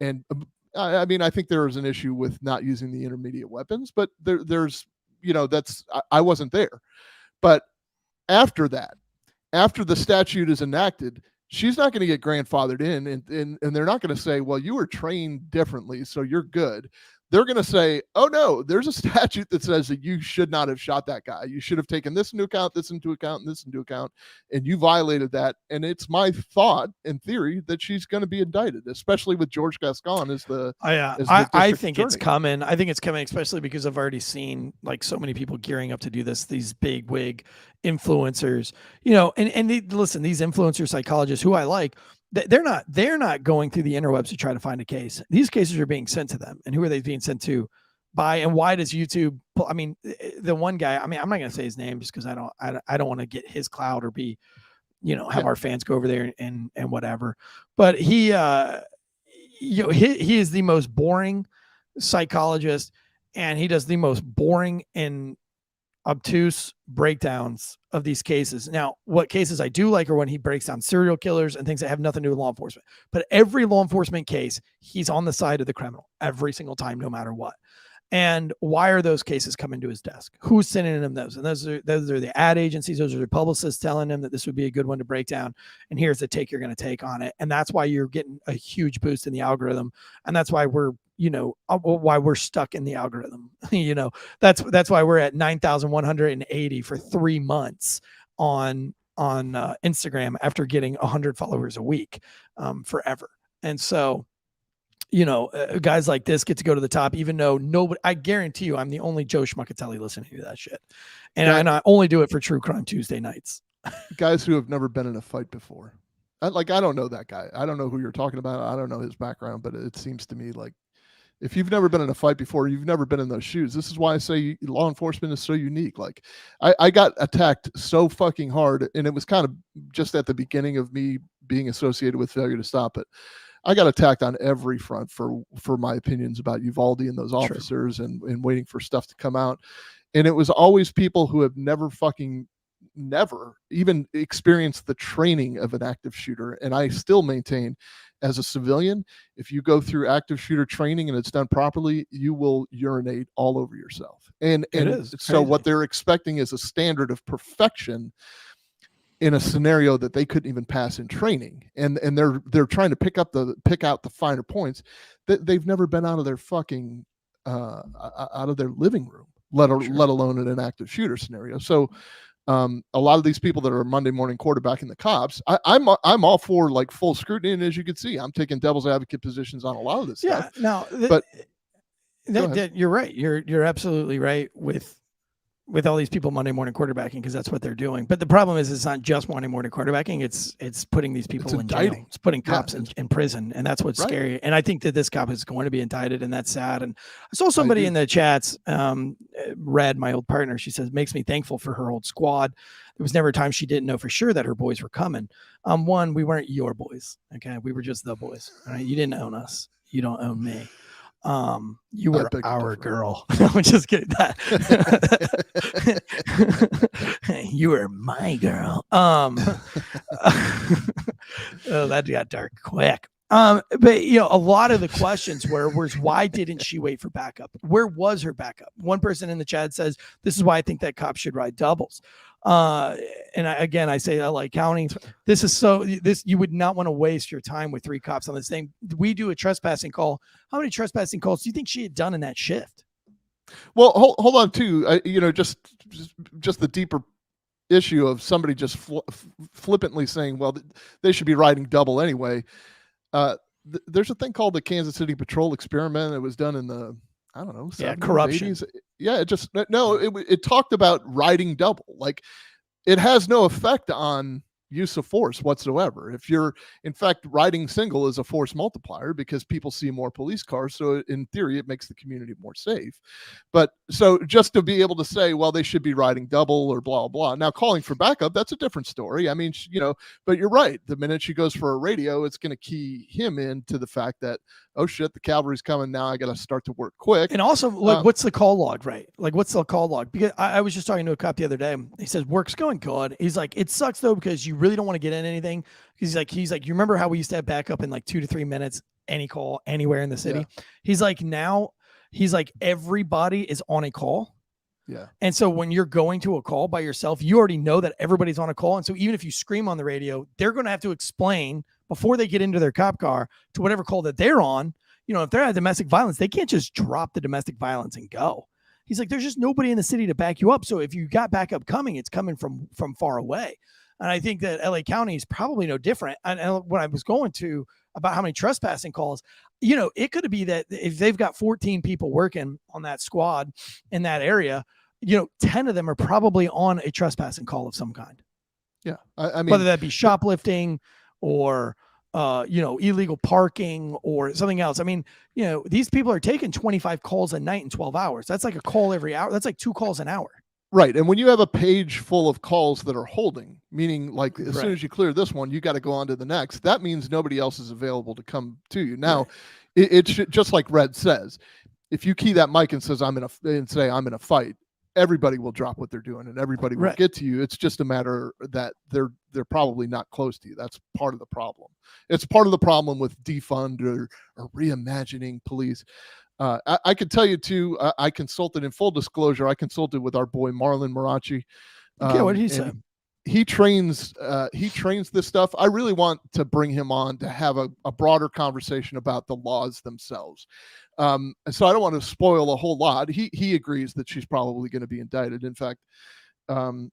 And I mean, I think there is an issue with not using the intermediate weapons, but there's, I wasn't there. But after that, after the statute is enacted, she's not going to get grandfathered in, and they're not going to say, well, you were trained differently, so you're good. They're going to say, oh, no, there's a statute that says that you should not have shot that guy. You should have taken this into account, this into account, and this into account, and you violated that. And it's my thought and theory that she's going to be indicted, especially with George Gascon as the I think it's coming. I think it's coming, especially because I've already seen, like, so many people gearing up to do this, these big wig influencers, listen, these influencer psychologists who I like, they're not going through the interwebs to try to find a case. These cases are being sent to them. And who are they being sent to by, and why does YouTube I mean, the one guy, I mean, I'm not going to say his name just because I don't want to get his clout or be, have our fans go over there and whatever. But he is the most boring psychologist, and he does the most boring and obtuse breakdowns of these cases. Now, what cases I do like are when he breaks down serial killers and things that have nothing to do with law enforcement. But every law enforcement case, he's on the side of the criminal every single time, no matter what. And why are those cases coming to his desk? Who's sending him those? And those are the ad agencies. Those are the publicists telling him that this would be a good one to break down. And here's the take you're going to take on it. And that's why you're getting a huge boost in the algorithm. And that's why we're, why we're stuck in the algorithm. That's why we're at 9,180 for 3 months on Instagram after getting 100 followers a week forever. And so, guys like this get to go to the top, even though nobody, I guarantee you, I'm the only Joe Schmuckatelli listening to that shit. And I only do it for True Crime Tuesday nights. Guys who have never been in a fight before. I don't know that guy. I don't know who you're talking about. I don't know his background, but it seems to me like if you've never been in a fight before, you've never been in those shoes. This is why I say law enforcement is so unique. Like I got attacked so fucking hard, and it was kind of just at the beginning of me being associated with failure to stop it. I got attacked on every front for my opinions about Uvalde and those officers and waiting for stuff to come out. And it was always people who have never even experienced the training of an active shooter. And I still maintain, as a civilian, if you go through active shooter training and it's done properly, you will urinate all over yourself. And so what they're expecting is a standard of perfection in a scenario that they couldn't even pass in training. And they're trying to pick out the finer points that they've never been out of their fucking out of their living room, let alone in an active shooter scenario. So a lot of these people that are Monday morning quarterbacking the cops, I'm all for like full scrutiny. And as you can see, I'm taking devil's advocate positions on a lot of this stuff. No, you're right. You're absolutely right with all these people Monday morning quarterbacking, because that's what they're doing. But the problem is it's not just Monday morning quarterbacking. It's putting these people in jail. It's putting cops in prison. And that's what's scary. And I think that this cop is going to be indicted, and that's sad. And I saw somebody in the chats, Red, my old partner, she says, makes me thankful for her old squad. There was never a time she didn't know for sure that her boys were coming. One, we weren't your boys. Okay. We were just the boys. All right. You didn't own us. You don't own me. You were our girl. I'm just kidding. That you were my girl. That got dark quick. But a lot of the questions was why didn't she wait for backup? Where was her backup? One person in the chat says, this is why I think that cops should ride doubles. And I say LA County, you would not want to waste your time with 3 cops on this thing. We do a trespassing call. How many trespassing calls do you think she had done in that shift? Well, hold on too. Just the deeper issue of somebody just flippantly saying, well, they should be riding double anyway. There's a thing called the Kansas City Patrol experiment. It was done in the, I don't know, 70s, corruption. 80s. Yeah, it talked about riding double. Like it has no effect on use of force whatsoever. If you're, in fact, riding single is a force multiplier because people see more police cars. So in theory, it makes the community more safe. But so just to be able to say, well, they should be riding double or blah, blah. Now calling for backup, that's a different story. I mean, but you're right. The minute she goes for a radio, it's going to key him into the fact that, oh shit, the cavalry's coming now. I got to start to work quick. And also, what's the call log, right? Like, what's the call log? Because I was just talking to a cop the other day. He says, work's going good. He's like, it sucks though, because you really don't want to get in anything. He's like, you remember how we used to have backup in like 2 to 3 minutes, any call anywhere in the city? Yeah. He's like, now everybody is on a call. Yeah. And so when you're going to a call by yourself, you already know that everybody's on a call. And so even if you scream on the radio, they're going to have to explain before they get into their cop car to whatever call that they're on. If they're at domestic violence, they can't just drop the domestic violence and go. He's like, there's just nobody in the city to back you up. So if you got backup coming, it's coming from far away. And I think that LA County is probably no different. And when I was going to about how many trespassing calls, it could be that if they've got 14 people working on that squad in that area, 10 of them are probably on a trespassing call of some kind. Yeah. I mean, whether that be shoplifting or, illegal parking or something else. I mean, these people are taking 25 calls a night in 12 hours. That's like a call every hour. That's like 2 calls an hour. Right. And when you have a page full of calls that are holding, meaning like as soon as you clear this one, you got to go on to the next. That means nobody else is available to come to you. Now, it should, just like Red says, if you key that mic and says, I'm in a fight, everybody will drop what they're doing and everybody will Right. get to you. It's just a matter that they're probably not close to you. That's part of the problem. It's part of the problem with defund or reimagining police. I could tell you too, I consulted, in full disclosure, I consulted with our boy Marlon Marachi. Okay, what did he say? He trains this stuff. I really want to bring him on to have a broader conversation about the laws themselves. So I don't want to spoil a whole lot. He agrees that she's probably going to be indicted. In fact,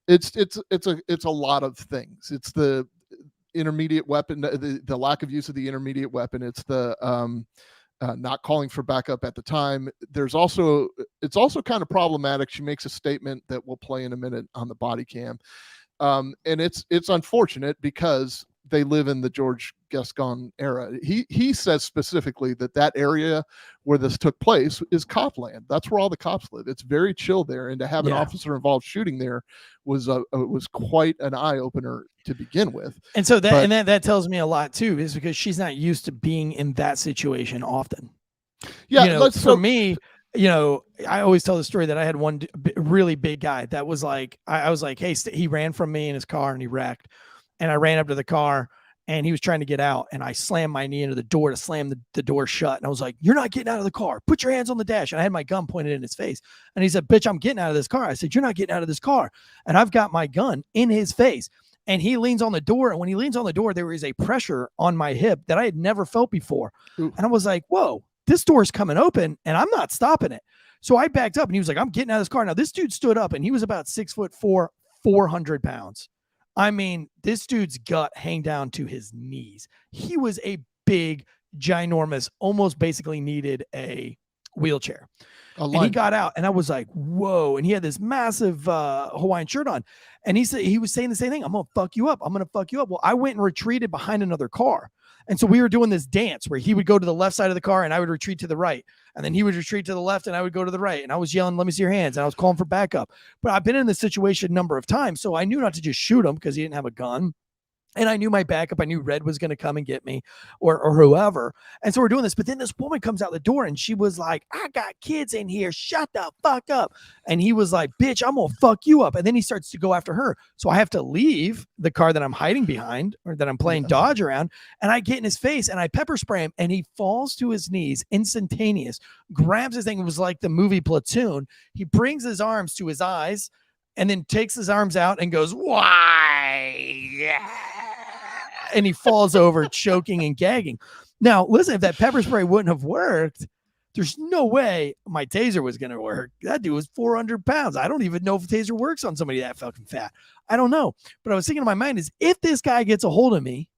it's a lot of things. It's the intermediate weapon, the lack of use of the intermediate weapon. It's the not calling for backup at the time. It's also kind of problematic. She makes a statement that we'll play in a minute on the body cam. And it's unfortunate because they live in the George Gascon era. He says specifically that area where this took place is cop land. That's where all the cops live. It's very chill there, and to have an officer involved shooting there was quite an eye opener to begin with. And so that tells me a lot too, is because she's not used to being in that situation often. Yeah, for me, I always tell the story that I had one really big guy that was like, I was like, hey, he ran from me in his car and he wrecked. And I ran up to the car and he was trying to get out. And I slammed my knee into the door to slam the door shut. And I was like, you're not getting out of the car. Put your hands on the dash. And I had my gun pointed in his face. And he said, bitch, I'm getting out of this car. I said, you're not getting out of this car. And I've got my gun in his face. And he leans on the door. And when he leans on the door, there is a pressure on my hip that I had never felt before. Ooh. And I was like, whoa, this door's coming open and I'm not stopping it. So I backed up and he was like, I'm getting out of this car. Now this dude stood up and he was about 6'4", 400 pounds. I mean, this dude's gut hang down to his knees. He was a big, ginormous, almost basically needed a wheelchair. And he got out and I was like, whoa. And he had this massive Hawaiian shirt on. And he was saying the same thing. I'm going to fuck you up. I'm going to fuck you up. Well, I went and retreated behind another car. And so we were doing this dance where he would go to the left side of the car and I would retreat to the right. And then he would retreat to the left and I would go to the right. And I was yelling, let me see your hands. And I was calling for backup. But I've been in this situation a number of times. So I knew not to just shoot him because he didn't have a gun. And I knew my backup. I knew Red was going to come and get me or whoever. And so we're doing this. But then this woman comes out the door and she was like, I got kids in here. Shut the fuck up. And he was like, bitch, I'm going to fuck you up. And then he starts to go after her. So I have to leave the car that I'm hiding behind or that I'm playing dodge around. And I get in his face and I pepper spray him and he falls to his knees, instantaneous, grabs his thing. It was like the movie Platoon. He brings his arms to his eyes and then takes his arms out and goes, why? And he falls over choking and gagging. Now, listen, if that pepper spray wouldn't have worked, there's no way my taser was going to work. That dude was 400 pounds. I don't even know if a taser works on somebody that fucking fat. I don't know. But I was thinking in my mind is if this guy gets a hold of me,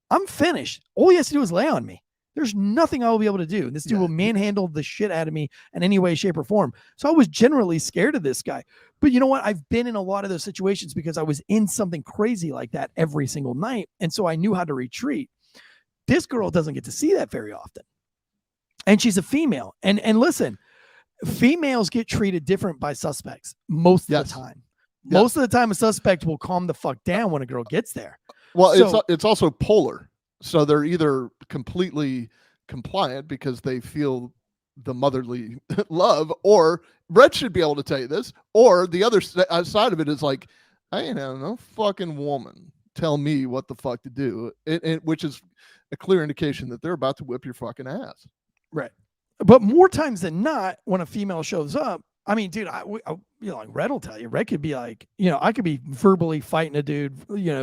I'm finished. All he has to do is lay on me. There's nothing I will be able to do. This dude will manhandle the shit out of me in any way, shape, or form. So I was generally scared of this guy. But you know what? I've been in a lot of those situations because I was in something crazy like that every single night. And so I knew how to retreat. This girl doesn't get to see that very often. And she's a female. And listen, females get treated different by suspects most of the time. Most of the time, a suspect will calm the fuck down when a girl gets there. Well, it's also polar. So they're either completely compliant because they feel the motherly love, or Red should be able to tell you this, or the other side of it is like, I ain't have no fucking woman tell me what the fuck to do, which is a clear indication that they're about to whip your fucking ass. Right. But more times than not, when a female shows up, I mean, dude, like Red will tell you, Red could be like, I could be verbally fighting a dude,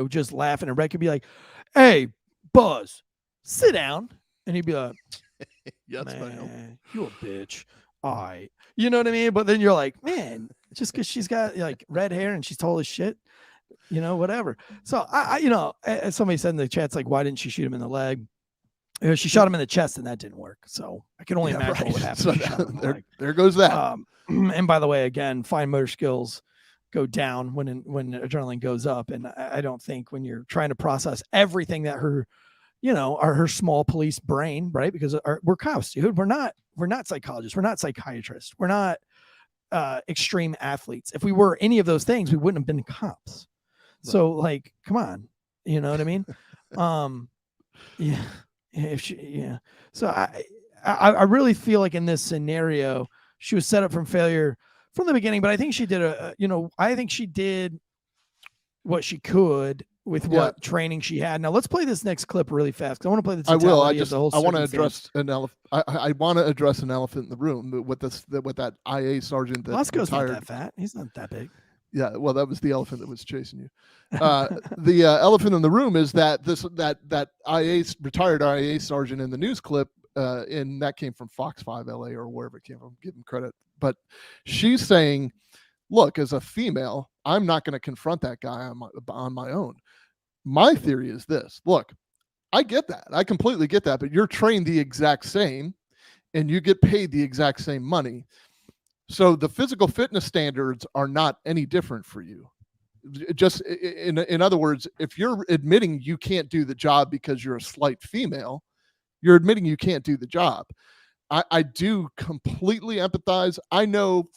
just laughing, and Red could be like, hey, Buzz, sit down. And he'd be like, yes, man, you a bitch. All right. You know what I mean? But then you're like, man, just because she's got like red hair and she's tall as shit, whatever. So as somebody said in the chat, it's like, why didn't she shoot him in the leg? She shot him in the chest and that didn't work. So I can only imagine what would happen. So there goes that. And by the way, again, fine motor skills go down when adrenaline goes up. And I don't think when you're trying to process everything that her small police brain, right? Because we're cops, dude. We're not psychologists. We're not psychiatrists. We're not extreme athletes. If we were any of those things, we wouldn't have been cops. Right. So like, come on, you know what I mean? So I really feel like in this scenario, she was set up for failure from the beginning, but I think she did I think she did what she could with what training she had. Now let's play this next clip really fast because I want to play the totality of the whole. I want to address an elephant. I want to address an elephant in the room with that IA sergeant. That Lasco's not that fat. He's not that big. Yeah, well, that was the elephant that was chasing you. The elephant in the room is that that retired IA sergeant in the news clip, and that came from Fox 5 LA or wherever it came from. Give him credit, but she's saying, "Look, as a female, I'm not going to confront that guy on my own." My theory is this: look, I get that, I completely get that, but you're trained the exact same, and you get paid the exact same money. So the physical fitness standards are not any different for you. Just in other words, if you're admitting you can't do the job because you're a slight female, you're admitting you can't do the job. I do completely empathize. I know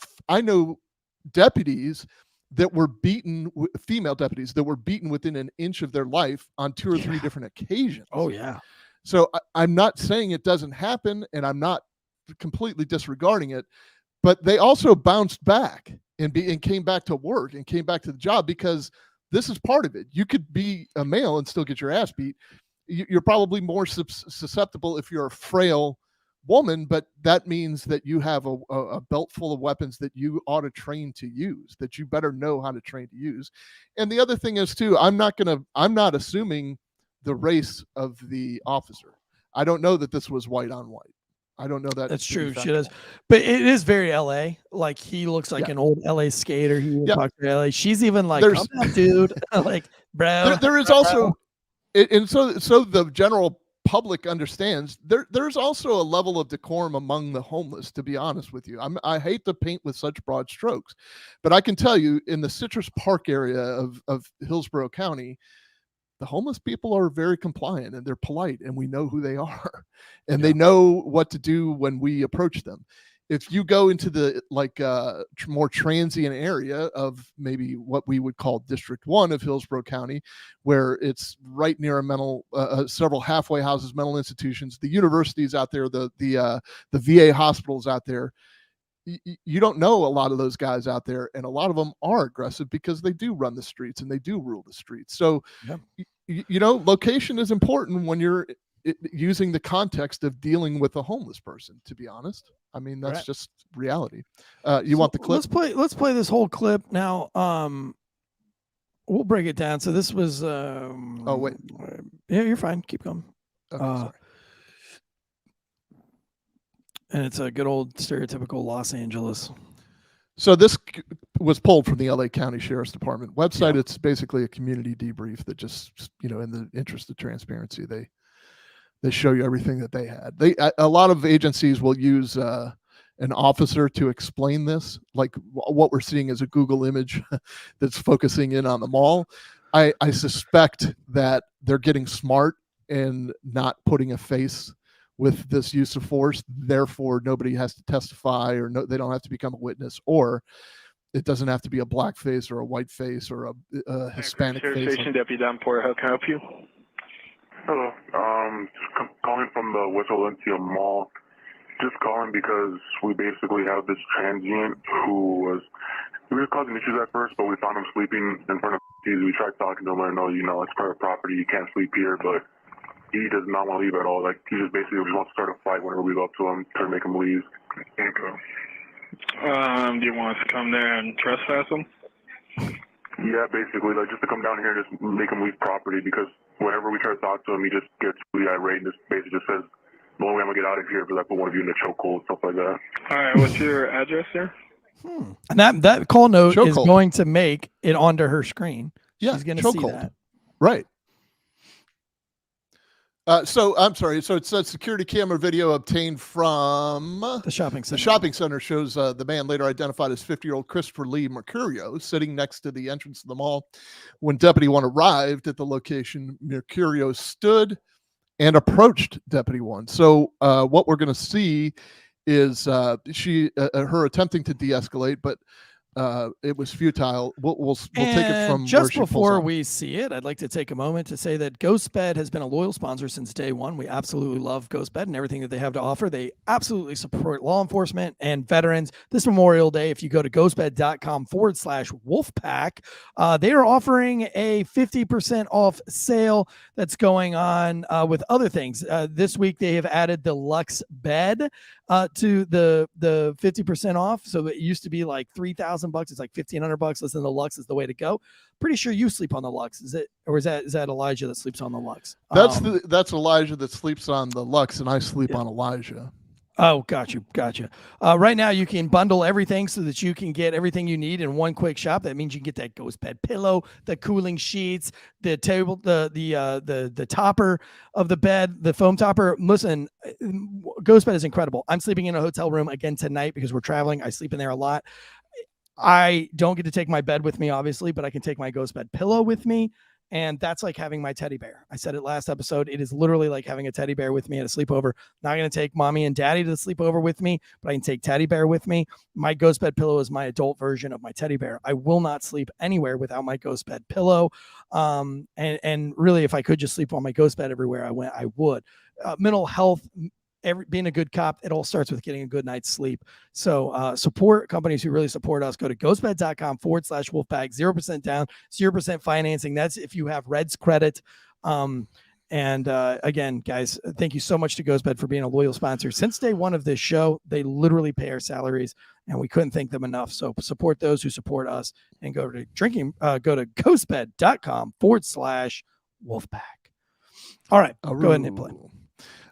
deputies that were beaten, female deputies that were beaten within an inch of their life on 2 or 3 different occasions. Oh yeah. So I'm not saying it doesn't happen, and I'm not completely disregarding it. But they also bounced back and came back to work and came back to the job, because this is part of it. You could be a male and still get your ass beat. You're probably more susceptible if you're a frail woman, but that means that you have a belt full of weapons that you ought to train to use, that you better know how to train to use. And the other thing is too, I'm not assuming the race of the officer. I don't know that this was white on white. I don't know that. That's true. She does, but it is very LA. Like he looks like an old LA skater. He would talk to LA. She's even like, "Come on, dude," like, bro. There is also, and so the general public understands there's also a level of decorum among the homeless. To be honest with you, I hate to paint with such broad strokes, but I can tell you in the Citrus Park area of Hillsborough County, the homeless people are very compliant and they're polite, and we know who they are, and they know what to do when we approach them. If you go into the more transient area of maybe what we would call District 1 of Hillsborough County, where it's right near a mental, several halfway houses, mental institutions, the universities out there, the VA hospitals out there, you don't know a lot of those guys out there, and a lot of them are aggressive because they do run the streets and they do rule the streets. So, location is important when you're using the context of dealing with a homeless person, to be honest. I mean, that's just reality. You want the clip? Let's play this whole clip now. We'll break it down. So this was oh wait. Yeah, you're fine. Keep going. Okay, sorry. And it's a good old stereotypical Los Angeles. So this was pulled from the LA County Sheriff's Department website. It's basically a community debrief that just, in the interest of transparency, they show you everything that they had. A lot of agencies will use an officer to explain this, like what we're seeing is a Google image that's focusing in on the mall. I suspect that they're getting smart and not putting a face with this use of force. Therefore, nobody has to testify, or they don't have to become a witness, or it doesn't have to be a black face or a white face or a Hispanic face. Station Deputy Davenport, how can I help you? Hello. Calling from the West Valencia Mall. Just calling because we basically have this transient who was causing issues at first, but we found him sleeping in front of these. We tried talking to him. I know, it's private property. You can't sleep here, but he does not want to leave at all. Like, he just basically wants to start a fight whenever we go up to him, try to make him leave. Okay. Do you want us to come there and trespass him? Yeah, basically, just to come down here and just make him leave property, because whenever we try to talk to him, he just gets really irate and just basically just says, the only way I'm going to get out of here is if I put one of you in a chokehold, stuff like that. All right, what's your address here? And that call note is going to make it onto her screen. Yeah, she's going to see that. Right. So I'm sorry. So it says security camera video obtained from the shopping center. The shopping center shows the man later identified as 50-year-old Christopher Lee Mercurio sitting next to the entrance of the mall. When Deputy 1 arrived at the location, Mercurio stood and approached Deputy 1. So what we're going to see is her attempting to de-escalate, but it was futile. We'll take it from just where she before pulls we see it. I'd like to take a moment to say that GhostBed has been a loyal sponsor since day one. We absolutely love GhostBed and everything that they have to offer. They absolutely support law enforcement and veterans. This Memorial Day, if you go to ghostbed.com/wolfpack, they are offering a 50% off sale that's going on with other things. This week they have added the Lux bed to the 50% off. So it used to be like $3,000. It's like $1,500. Listen, the Lux is the way to go. Pretty sure you sleep on the Lux. Is it, or is that Elijah that sleeps on the Lux? That's Elijah that sleeps on the Lux, and I sleep on Elijah. Oh, gotcha. Right now you can bundle everything so that you can get everything you need in one quick shop. That means you can get that ghost bed pillow, the cooling sheets, the table, the topper of the bed, the foam topper. Listen, ghost bed is incredible. I'm sleeping in a hotel room again tonight because we're traveling. I sleep in there a lot. I don't get to take my bed with me, obviously, but I can take my ghost bed pillow with me. And that's like having my teddy bear. I said it last episode. It is literally like having a teddy bear with me at a sleepover. Not going to take mommy and daddy to the sleepover with me, but I can take teddy bear with me. My ghost bed pillow is my adult version of my teddy bear. I will not sleep anywhere without my ghost bed pillow. And really, if I could just sleep on my ghost bed everywhere I went, I would. Mental health, being a good cop, it all starts with getting a good night's sleep. So support companies who really support us. Go to ghostbed.com/wolfpack, 0% down, 0% financing. That's if you have Reds credit. Again, guys, thank you so much to GhostBed for being a loyal sponsor since day one of this show. They literally pay our salaries, and we couldn't thank them enough. So support those who support us, and go to ghostbed.com/wolfpack. All right, go ahead and hit play.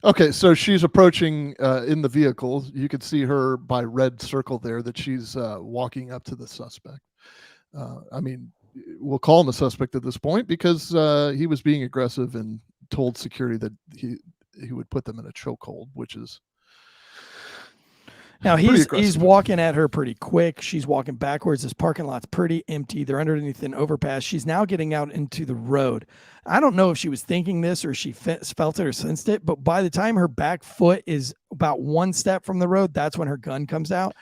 Okay, so she's approaching in the vehicle. You can see her by red circle there that she's walking up to the suspect. I mean, we'll call him a suspect at this point because he was being aggressive and told security that he would put them in a chokehold, which is now he's walking at her pretty quick. She's walking backwards. This parking lot's pretty empty. They're underneath an overpass. She's now getting out into the road. I don't know if she was thinking this or she felt it or sensed it, but by the time her back foot is about one step from the road, that's when her gun comes out.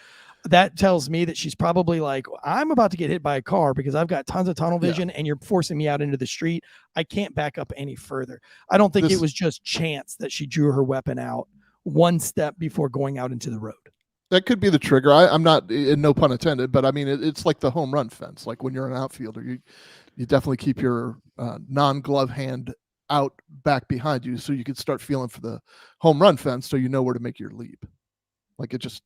That tells me that she's probably like, I'm about to get hit by a car because I've got tons of tunnel vision and you're forcing me out into the street. I can't back up any further. I don't think it was just chance that she drew her weapon out one step before going out into the road. That could be the trigger. I'm not, no pun intended, but I mean, it's like the home run fence. Like when you're an outfielder, you definitely keep your non-glove hand out back behind you so you can start feeling for the home run fence so you know where to make your leap. Like it's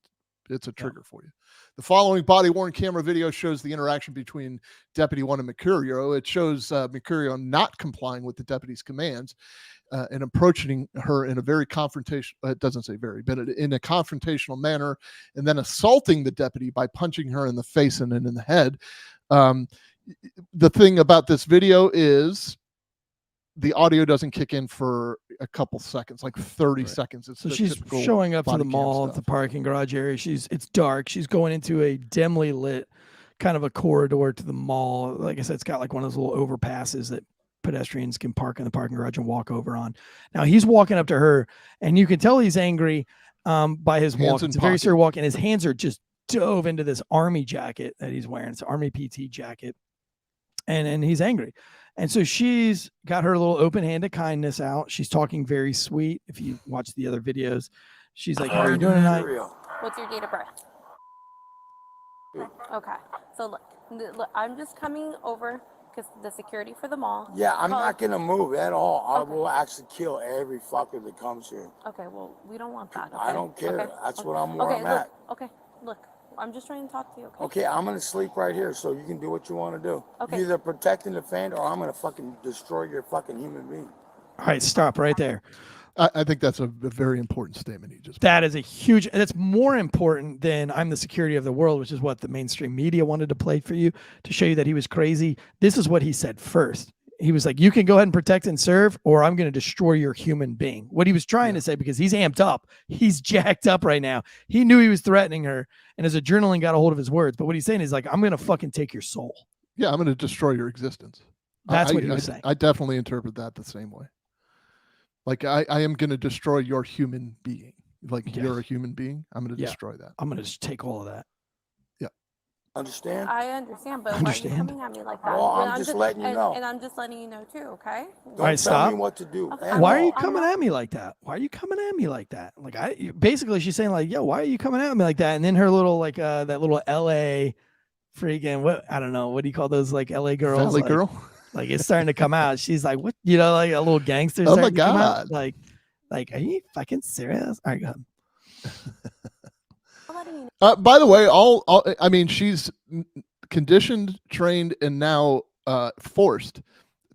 a trigger for you. The following body-worn camera video shows the interaction between Deputy 1 and Mercurio. It shows Mercurio not complying with the deputy's commands and approaching her in a very it doesn't say very, but in a confrontational manner, and then assaulting the deputy by punching her in the face and in the head. The thing about this video is the audio doesn't kick in for a couple seconds, like 30 seconds. So she's showing up to the mall, the parking garage area. It's dark. She's going into a dimly lit kind of a corridor to the mall. Like I said, it's got like one of those little overpasses that pedestrians can park in the parking garage and walk over on. Now he's walking up to her, and you can tell he's angry by his walk. It's a very serious walk, and his hands are just dove into this army jacket that he's wearing. It's an army PT jacket, and he's angry. And so she's got her little open-handed kindness out. She's talking very sweet. If you watch the other videos, she's like, how are you doing tonight? What's your date of birth? Okay. So look, I'm just coming over because the security for the mall. Yeah, I'm not going to move at all. I will actually kill every fucker that comes here. Okay, well, we don't want that. Okay? I don't care. Okay. That's what I'm at. Okay, look. I'm just trying to talk to you, okay? Okay, I'm going to sleep right here so you can do what you want to do. Okay. You're either protect and defend, or I'm going to fucking destroy your fucking human being. All right, stop right there. I think that's a very important statement he just made. That is a huge, that's more important than I'm the security of the world, which is what the mainstream media wanted to play for you to show you that he was crazy. This is what he said first. He was like, you can go ahead and protect and serve, or I'm going to destroy your human being. What he was trying to say, because he's amped up, he's jacked up right now. He knew he was threatening her, and his adrenaline got a hold of his words. But what he's saying is like, I'm going to fucking take your soul. Yeah, I'm going to destroy your existence. That's what he was saying. I definitely interpret that the same way. Like, I am going to destroy your human being. Like, you're a human being. I'm going to destroy that. I'm going to just take all of that. Yeah. Understand? I understand, but Understand? why are you coming at me like that? Well, And I'm just letting you know. And I'm just letting you know too, okay? Don't All right, tell stop. me what to do. Okay. Why are you I'm coming not- at me like that? Why are you coming at me like that? Like basically she's saying like, yo, why are you coming at me like that? And then her little like that little LA freaking what I don't know, what do you call those like LA girls? Valley like, girl. Like it's starting to come out. She's like, what like a little gangster. Oh my starting to come out. God. Like, are you fucking serious? All right, go ahead. By the way, I mean, she's conditioned, trained, and now forced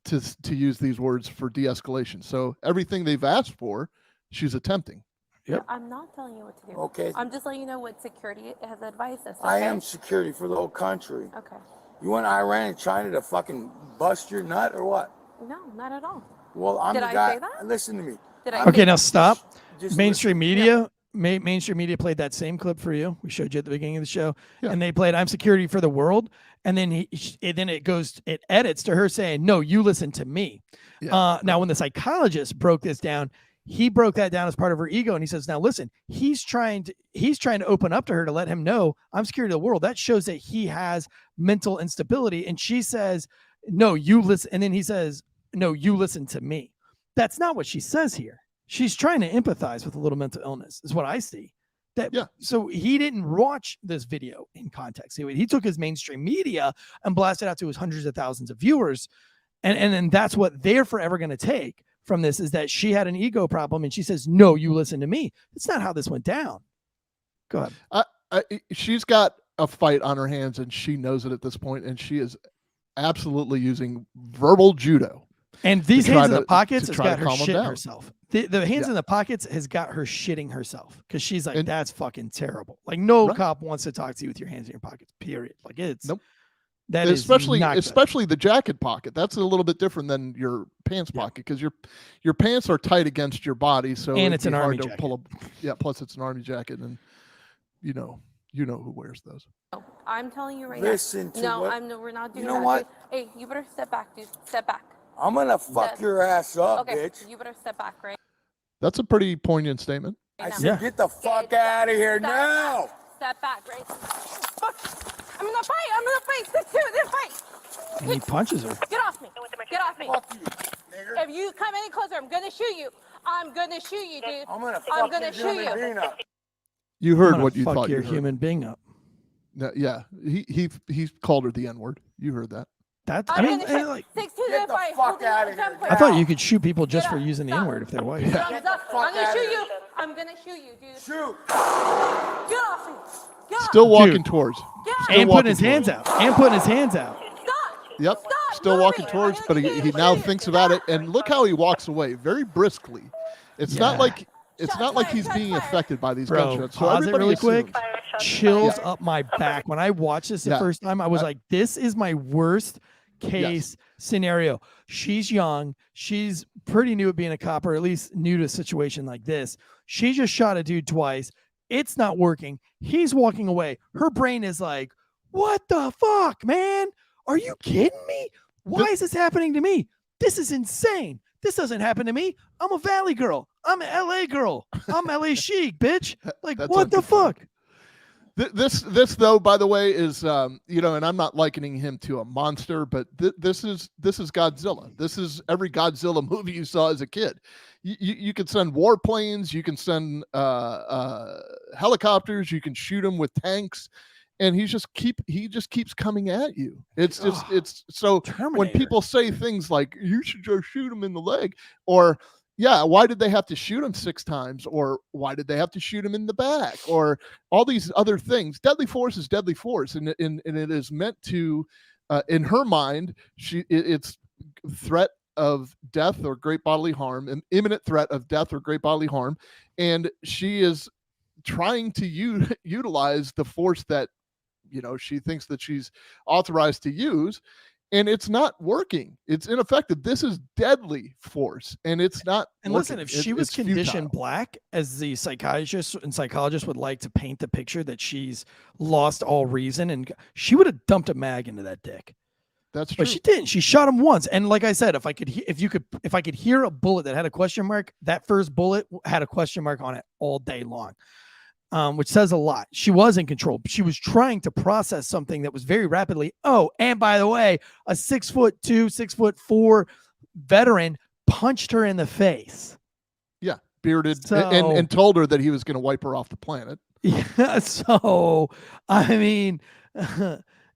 to use these words for de-escalation. So everything they've asked for, she's attempting. Yep. I'm not telling you what to do. Okay. I'm just letting you know what security has advised us. I okay? am security for the whole country. Okay. You want Iran and China to fucking bust your nut or what? No, not at all. Well, I'm Did the I guy. say that? Listen to me. Did I? Okay, now stop. Just Mainstream media. Mainstream media played that same clip for you. We showed you at the beginning of the show, and they played "I'm security for the world," and then it edits to her saying, "No, you listen to me." Yeah. Now, when the psychologist broke this down, he broke that down as part of her ego, and he says, "Now listen, he's trying to open up to her to let him know I'm security of the world." That shows that he has mental instability, and she says, "No, you listen," and then he says, "No, you listen to me." That's not what she says here. She's trying to empathize with a little mental illness, is what I see. So he didn't watch this video in context. He took his mainstream media and blasted out to his hundreds of thousands of viewers. And then that's what they're forever going to take from this, is that she had an ego problem and she says, "No, you listen to me." That's not how this went down. Go ahead. She's got a fight on her hands, and she knows it at this point, and she is absolutely using verbal judo. And these hands in the pockets has got her calm him shitting down. herself. The hands in the pockets has got her shitting herself, because she's like, that's fucking terrible. Like no cop wants to talk to you with your hands in your pockets, period. Like it's that is especially the jacket pocket. That's a little bit different than your pants pocket, because your pants are tight against your body, so and it's an hard army to jacket. pull plus it's an army jacket, and you know who wears those. I'm telling you right Listen now. to No, we're not doing You know that. what? Hey, you better step back, dude. Step back. I'm gonna fuck your ass up, Okay, bitch. you better step back, right? That's a pretty pointent statement. I said, get the fuck out of here now. Step back, right? Fuck. I'm gonna fight. I'm gonna fight. Stick to it. Then fight. And he punches her. Get off me. Get off me. Fuck you, nigger. If you come any closer, I'm gonna shoot you. I'm gonna shoot you, dude. I'm gonna shoot your human being up. You I'm heard gonna what you fuck thought. your You heard. human being up. Yeah, he called her the N-word. You heard that. That's I'm I mean, gonna shoot. like, 6'2", Get the fight. fuck out of here. I thought you could shoot people just for using the N-word if they're white. I'm gonna shoot you. I'm gonna shoot you, dude. Shoot. Get off me. Get off Still me. walking towards. Still And putting walking his hands towards. out. And putting his hands out. Yep. Still walking towards, but he now thinks about it, and look how he walks away very briskly. It's not like he's being affected by these Bro, gunshots. So pause it everybody really quick. assumes. Chills up my back. When I watched this the first time, I was like, this is my worst case scenario. She's young. She's pretty new at being a cop, or at least new to a situation like this. She just shot a dude twice. It's not working. He's walking away. Her brain is like, what the fuck, man? Are you kidding me? Why is this happening to me? This is insane. This doesn't happen to me. I'm a Valley girl. I'm an LA girl. I'm LA chic, bitch. Like, what the fuck? This though, by the way, is and I'm not likening him to a monster, but this is Godzilla. This is every Godzilla movie you saw as a kid. You can send warplanes, you can send helicopters, you can shoot him with tanks, and he just keeps coming at you. It's so Terminator. When people say things like you should just shoot him in the leg, or why did they have to shoot him 6 times? Or why did they have to shoot him in the back? Or all these other things. Deadly force is deadly force. And it is meant to, in her mind, it's threat of death or great bodily harm, an imminent threat of death or great bodily harm. And she is trying to utilize the force that, she thinks that she's authorized to use. And it's not working. It's ineffective. This is deadly force, and it's not. And working. listen, if she was conditioned black, as the psychologist would like to paint the picture that she's lost all reason, and she would have dumped a mag into that dick. That's true. But she didn't. She shot him once. And like I said, if I could hear a bullet that had a question mark, that first bullet had a question mark on it all day long. which says a lot. She was in control, but she was trying to process something that was very rapidly. Oh, and by the way, a 6'2", 6'4" veteran punched her in the face. Yeah, bearded, So, and told her that he was going to wipe her off the planet. Yeah, so I mean,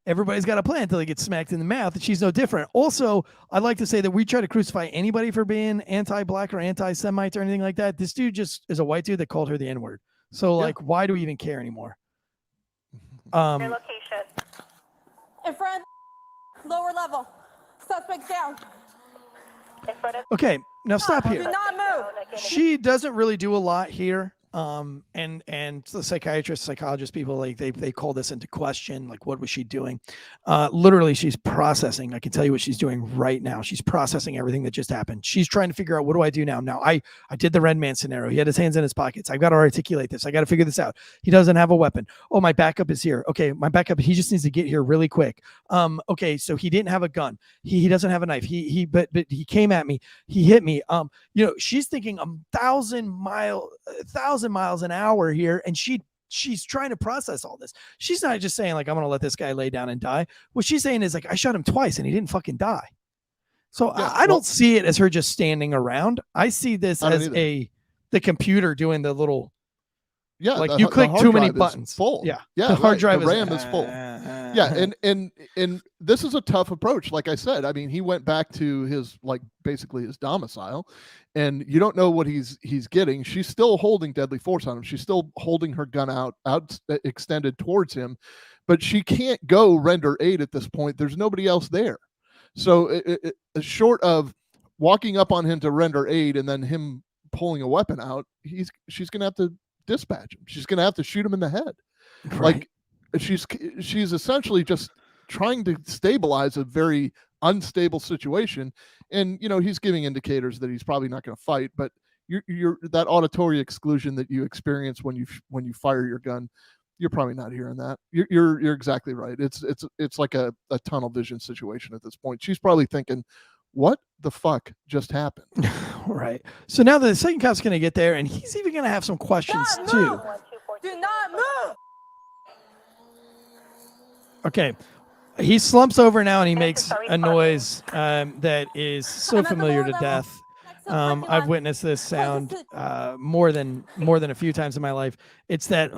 everybody's got a plan until they get smacked in the mouth, and she's no different. Also, I'd like to say that we try to crucify anybody for being anti-black or anti-Semite or anything like that. This dude just is a white dude that called her the N-word. So, like, why do we even care anymore? Your location. In front, lower level. Suspect down. Okay, now stop here. Do not move. She doesn't really do a lot here. And the psychologist people, like they call this into question, like what was she doing? Literally she's processing. I can tell you what she's doing right now. She's processing everything that just happened. She's trying to figure out, what do I do now? Now I did the Red Man scenario. He had his hands in his pockets. I've got to articulate this. I got to figure this out. He doesn't have a weapon. Oh, my backup is here. Okay, my backup, he just needs to get here really quick. Okay, so he didn't have a gun. He doesn't have a knife. But he came at me. He hit me. She's thinking 1,000 miles an hour here, and she's trying to process all this. She's not just saying like, I'm gonna let this guy lay down and die. What she's saying is like, I shot him twice and he didn't fucking die. So I don't see it as her just standing around. I see this as the computer doing the little, like you click too many buttons. Full. Yeah, the hard drive the RAM is full. Yeah, and this is a tough approach. Like I said, I mean, he went back to his basically his domicile, and you don't know what he's getting. She's still holding deadly force on him. She's still holding her gun out extended towards him, but she can't go render aid at this point. There's nobody else there. So short of walking up on him to render aid and then him pulling a weapon out, she's gonna have to dispatch him. She's gonna have to shoot him in the head. Right. Like she's essentially just trying to stabilize a very unstable situation, and he's giving indicators that he's probably not going to fight, but you're that auditory exclusion that you experience when you fire your gun, you're probably not hearing that. You're exactly right. It's like a tunnel vision situation at this point. She's probably thinking, what the fuck just happened? Right. So now the second cop's going to get there, and he's even going to have some questions too. Do not move. Okay. He slumps over now and he makes a noise that is so familiar to death. I've witnessed this sound more than a few times in my life. It's that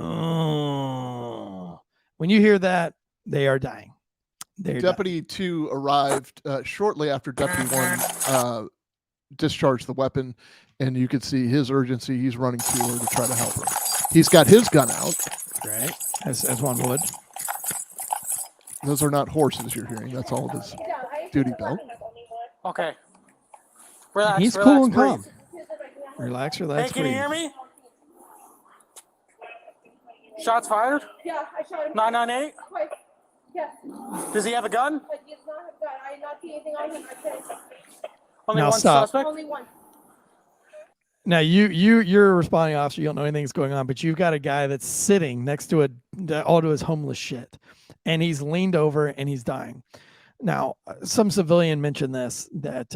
when you hear that, they are dying. Deputy 2 arrived shortly after Deputy 1 discharged the weapon, and you could see his urgency. He's running to her to try to help her. He's got his gun out. Right, as one would. Those are not horses you're hearing. That's all of his duty belt. Okay. Relax. He's relax, cool and breathe. calm. Relax. Hey, can you hear me? Shots fired? Yeah, I shot him. 998? Twice. Yes. Does he have a gun? He does not have a gun. I did not see anything on him. I can't. Only Now one stop. suspect? Only one. Now you're a responding officer. You don't know anything's going on, but you've got a guy that's sitting next to all to his homeless shit, and he's leaned over and he's dying. Now, some civilian mentioned this, that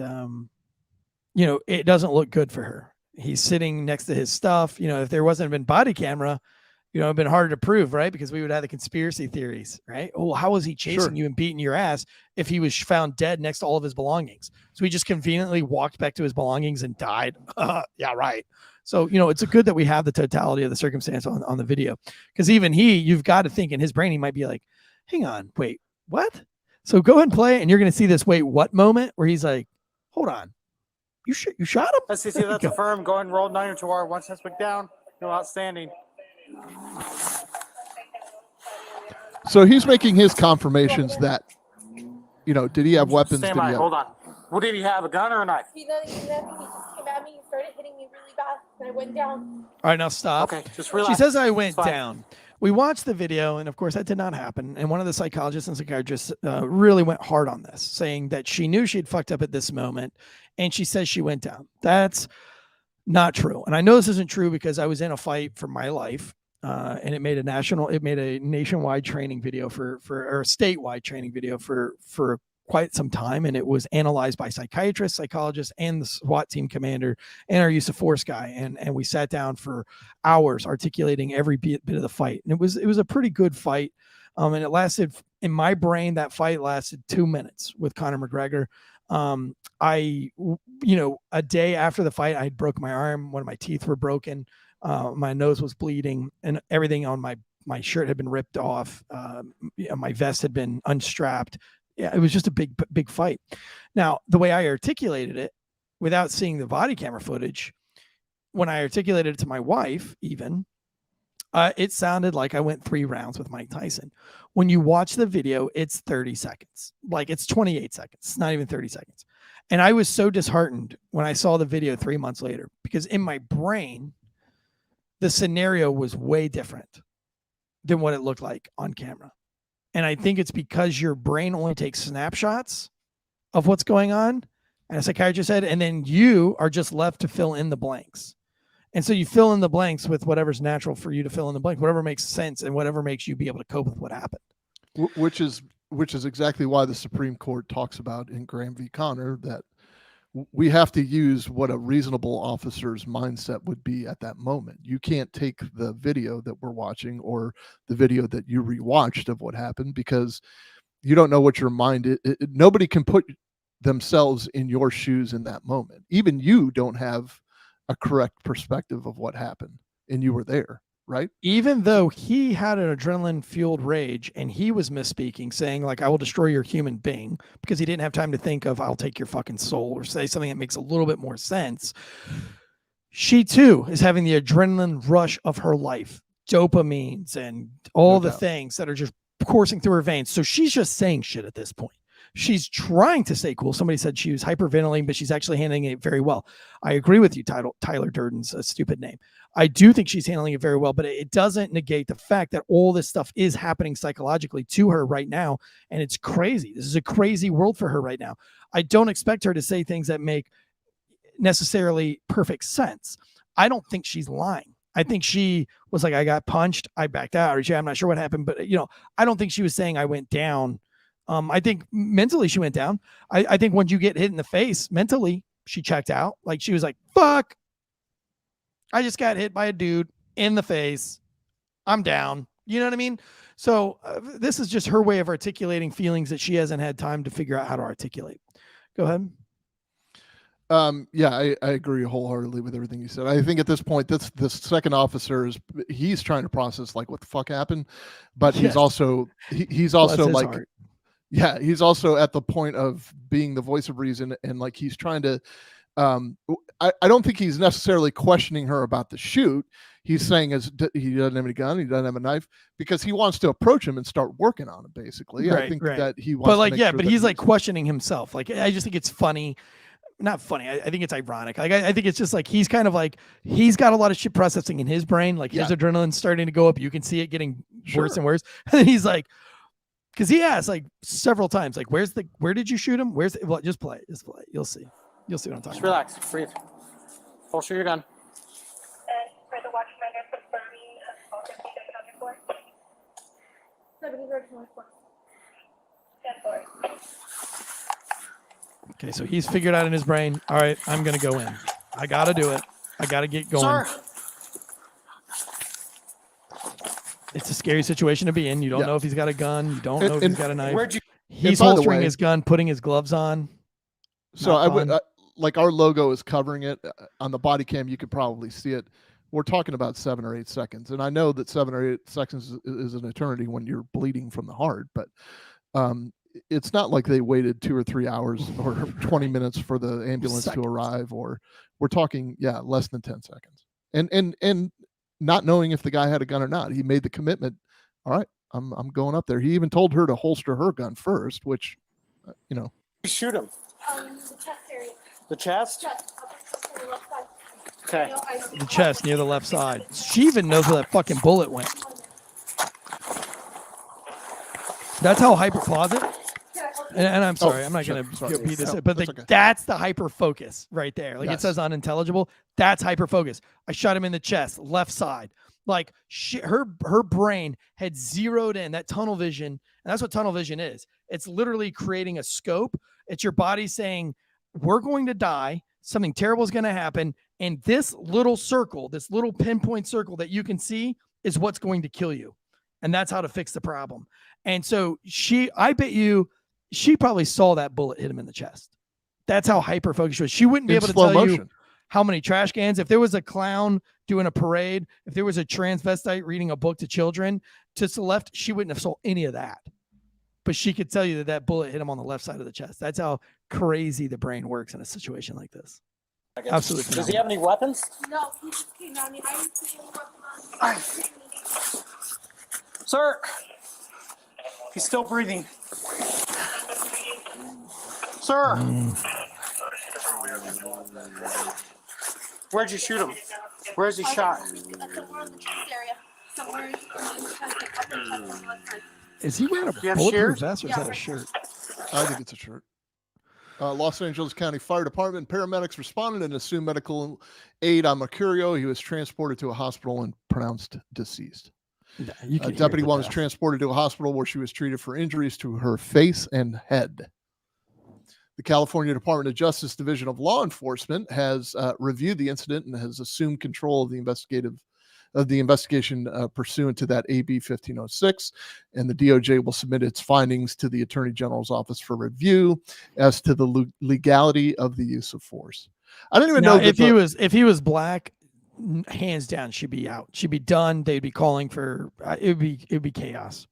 it doesn't look good for her. He's sitting next to his stuff. If there wasn't been body camera, it'd been harder to prove, right? Because we would have the conspiracy theories, right? Oh, how was he chasing you and beating your ass if he was found dead next to all of his belongings? So he just conveniently walked back to his belongings and died. Yeah, right. So, it's a good that we have the totality of the circumstance on the video, because even you've got to think in his brain, he might be like, hang on, wait, what? So go ahead and play, and you're going to see this wait, what moment where he's like, hold on, you shot him? Let's see, that's affirmed. Go ahead and roll 902R. One suspect down. No outstanding. So he's making his confirmations that, did he have weapons? Stand by. Hold on. Well, did he have a gun or a knife? He just came at me. He started hitting me really bad, and I went down. All right, now stop. Okay, just relax. She says I went down. We watched the video, and of course that did not happen. And one of the psychologists and psychiatrists really went hard on this, saying that she knew she'd fucked up at this moment, and she says she went down. That's not true. And I know this isn't true because I was in a fight for my life, and it made a nationwide training video or a statewide training video for quite some time, and it was analyzed by psychiatrists, psychologists, and the SWAT team commander and our use of force guy. And we sat down for hours articulating every bit of the fight. And it was a pretty good fight. And it lasted, in my brain, that fight lasted 2 minutes with Conor McGregor. A day after the fight, I broke my arm. One of my teeth were broken. My nose was bleeding, and everything on my shirt had been ripped off. My vest had been unstrapped. Yeah, it was just a big fight. Now, the way I articulated it, without seeing the body camera footage, when I articulated it to my wife, even, it sounded like I went 3 rounds with Mike Tyson. When you watch the video, it's 30 seconds. Like, it's 28 seconds. It's not even 30 seconds. And I was so disheartened when I saw the video 3 months later, because in my brain, the scenario was way different than what it looked like on camera. And I think it's because your brain only takes snapshots of what's going on, and a psychiatrist said, and then you are just left to fill in the blanks. And so you fill in the blanks with whatever's natural for you to fill in the blanks, whatever makes sense and whatever makes you be able to cope with what happened. Which is exactly why the Supreme Court talks about in Graham v. Connor that we have to use what a reasonable officer's mindset would be at that moment. You can't take the video that we're watching or the video that you rewatched of what happened, because you don't know what your mind is. Nobody can put themselves in your shoes in that moment. Even you don't have a correct perspective of what happened, and you were there, right? Even though he had an adrenaline fueled rage and he was misspeaking, saying like, I will destroy your human being, because he didn't have time to think of, I'll take your fucking soul, or say something that makes a little bit more sense. She too is having the adrenaline rush of her life, dopamines and all the things that are just coursing through her veins. So she's just saying shit at this point. She's trying to stay cool. Somebody said she was hyperventilating, but she's actually handling it very well. I agree with you, Tyler Durden's a stupid name. I do think she's handling it very well, but it doesn't negate the fact that all this stuff is happening psychologically to her right now. And it's crazy. This is a crazy world for her right now. I don't expect her to say things that make necessarily perfect sense. I don't think she's lying. I think she was like, I got punched, I backed out, or I'm not sure what happened, but I don't think she was saying I went down. I think mentally she went down. I think when you get hit in the face, mentally she checked out. Like, she was like, fuck, I just got hit by a dude in the face. I'm down. You know what I mean? So this is just her way of articulating feelings that she hasn't had time to figure out how to articulate. Go ahead. Yeah, I agree wholeheartedly with everything you said. I think at this point, this second officer he's trying to process like what the fuck happened, but he's also like, heart. Yeah, he's also at the point of being the voice of reason, and like he's trying to. I don't think he's necessarily questioning her about the shoot. He's saying he doesn't have any gun, he doesn't have a knife, because he wants to approach him and start working on him. Basically, right, I think right. that he wants. But like, to make yeah, sure but that he's like questioning himself. Like, I just think it's funny. Not funny. I think it's ironic. Like, I think it's just like he's kind of like he's got a lot of shit processing in his brain. Like his adrenaline's starting to go up. You can see it getting worse and worse. And he's like, because he asked like several times, like, where did you shoot him? Well, just play it. Just play it. You'll see. You'll see what I'm talking Just relax. Breathe. Holster your gun. And for the watch commander confirming assault that you guys on your floor. 70-24. 10-4. Okay, so he's figured out in his brain, all right, I'm going to go in. I got to do it. I got to get going. Sir. It's a scary situation to be in. You don't know if he's got a gun. You don't know if he's got a knife. He's by the holstering way- his gun, putting his gloves on. So I would like our logo is covering it on the body cam. You could probably see it. We're talking about 7 or 8 seconds, and I know that 7 or 8 seconds is an eternity when you're bleeding from the heart, but it's not like they waited 2 or 3 hours or 20 minutes for the ambulance to arrive. Or we're talking, less than 10 seconds. And not knowing if the guy had a gun or not, he made the commitment. All right, I'm going up there. He even told her to holster her gun first, which, Shoot him. The chest area. The chest? Okay. The chest near the left side. She even knows where that fucking bullet went. That's how hyper closet. And I'm sorry, I'm not going to repeat this, but that's the hyper focus right there. Like it says unintelligible. That's hyper focus. I shot him in the chest, left side. Like her brain had zeroed in that tunnel vision. And that's what tunnel vision is. It's literally creating a scope. It's your body saying, we're going to die. Something terrible is going to happen. And this little circle, this little pinpoint circle that you can see is what's going to kill you. And that's how to fix the problem. And so I bet you, she probably saw that bullet hit him in the chest. That's how hyper focused she was. She wouldn't be able to tell you how many trash cans. If there was a clown doing a parade, if there was a transvestite reading a book to children to the left, she wouldn't have saw any of that. But she could tell you that bullet hit him on the left side of the chest. That's how crazy the brain works in a situation like this. Absolutely. Does he have any weapons? No, he just came down here. I didn't see any weapons. Sir, he's still breathing. Sir, where'd you shoot him? Where's he shot? Is he wearing a bulletproof vest or is that a shirt? I think it's a shirt. Los Angeles County Fire Department paramedics responded and assumed medical aid on Mercurio. He was transported to a hospital and pronounced deceased. Deputy 1 was transported to a hospital where she was treated for injuries to her face and head. The California Department of Justice Division of Law Enforcement has reviewed the incident and has assumed control of the investigation pursuant to that AB 1506, and the DOJ will submit its findings to the Attorney General's office for review as to the legality of the use of force. I don't even know if he was black, hands down, she'd be out. She'd be done. They'd be calling for it'd be chaos.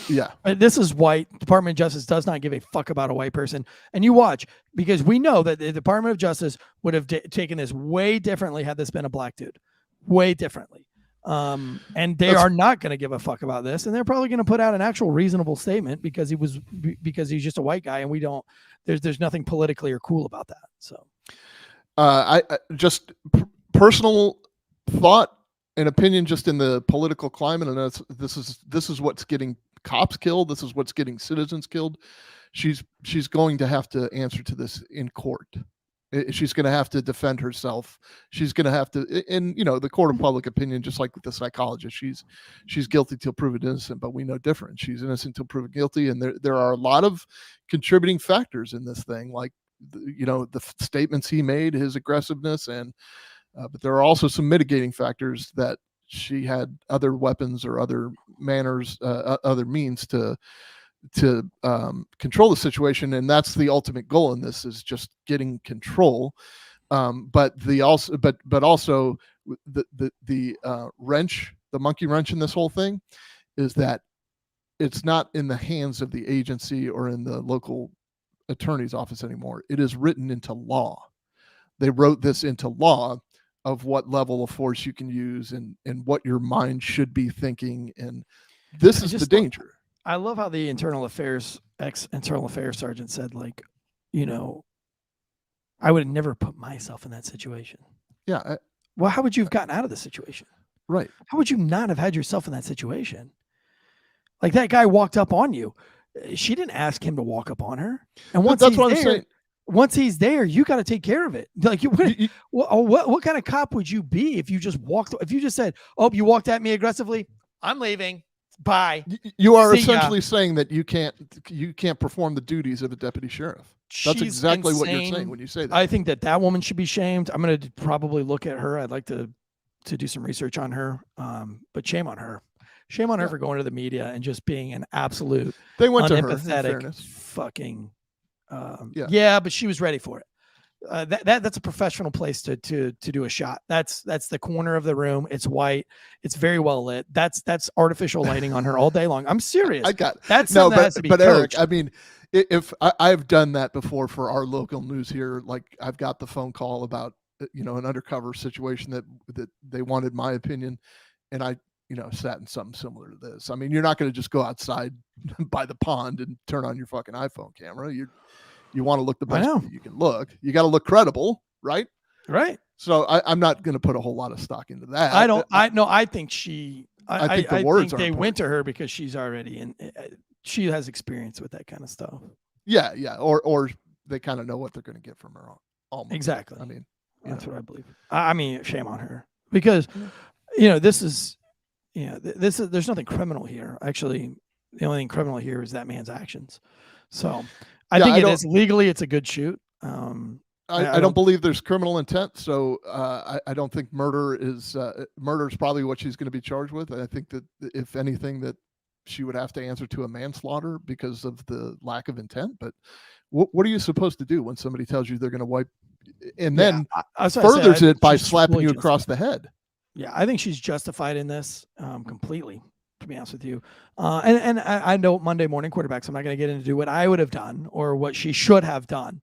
Yeah. This is white. Department of Justice does not give a fuck about a white person. And you watch, because we know that the Department of Justice would have taken this way differently had this been a black dude. Way differently. And they are not going to give a fuck about this, and they're probably going to put out an actual reasonable statement because he's just a white guy, and we don't. There's nothing politically or cool about that. So, I just personal thought and opinion, just in the political climate, and this is what's getting cops killed. This is what's getting citizens killed. She's going to have to answer to this in court. She's going to have to defend herself. She's going to have to, in the court of public opinion, just like with the psychologist, she's guilty till proven innocent, but we know different. She's innocent till proven guilty, and there are a lot of contributing factors in this thing, like the statements he made, his aggressiveness, and but there are also some mitigating factors that she had other weapons or other manners, other means to control the situation, and that's the ultimate goal in this, is just getting control. But also the wrench, the monkey wrench in this whole thing, is that it's not in the hands of the agency or in the local attorney's office anymore. It is written into law. They wrote this into law of what level of force you can use and what your mind should be thinking, and this is the danger. I love how the internal affairs sergeant said, like, I would have never put myself in that situation. Yeah. Well, how would you have gotten out of the situation? Right. How would you not have had yourself in that situation? Like, that guy walked up on you. She didn't ask him to walk up on her. And once he's there, you got to take care of it. Like, what kind of cop would you be if you just said, "Oh, you walked at me aggressively, I'm leaving. Bye." You are essentially saying that you can't perform the duties of a deputy sheriff. That's exactly what you're saying when you say that. I think that woman should be shamed. I'm going to probably look at her. I'd like to do some research on her. But shame on her. Shame on her for going to the media and just being an absolute unempathetic fucking. Yeah, but she was ready for it. That's a professional place to do a shot. That's the corner of the room. It's white. It's very well lit. That's artificial lighting on her all day long. I'm serious. I got that's no, that has to be coached. Eric, I mean, if I've done that before for our local news here, like I've got the phone call about an undercover situation that they wanted my opinion, and I sat in something similar to this. I mean, you're not going to just go outside by the pond and turn on your fucking iPhone camera. You want to look the best you can look. You got to look credible, right? Right. So I'm not going to put a whole lot of stock into that. I think the words they went to her because she's already in. She has experience with that kind of stuff. Yeah. Or they kind of know what they're going to get from her. Almost. Exactly. I mean, that's what I believe. I mean, shame on her because, this is there's nothing criminal here. Actually, the only thing criminal here is that man's actions. So I think legally, it's a good shoot. I don't believe there's criminal intent, so I don't think murder is probably what she's going to be charged with. I think that if anything, that she would have to answer to a manslaughter because of the lack of intent. But what are you supposed to do when somebody tells you they're going to wipe, and then furthers it by slapping you across the head? Yeah, I think she's justified in this completely, to be honest with you. And I know Monday morning quarterbacks. I'm not going to get into what I would have done or what she should have done.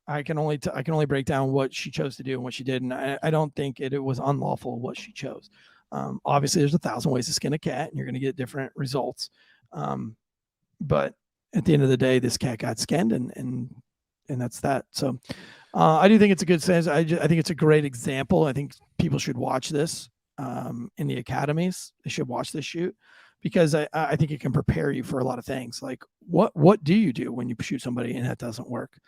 I can only break down what she chose to do and what she did, and I don't think it was unlawful what she chose. Obviously, there's 1,000 ways to skin a cat, and you're going to get different results. But at the end of the day, this cat got skinned, and that's that. So I do think it's a good sense. I think it's a great example. I think people should watch this in the academies. They should watch this shoot because I think it can prepare you for a lot of things. Like what do you do when you shoot somebody and that doesn't work?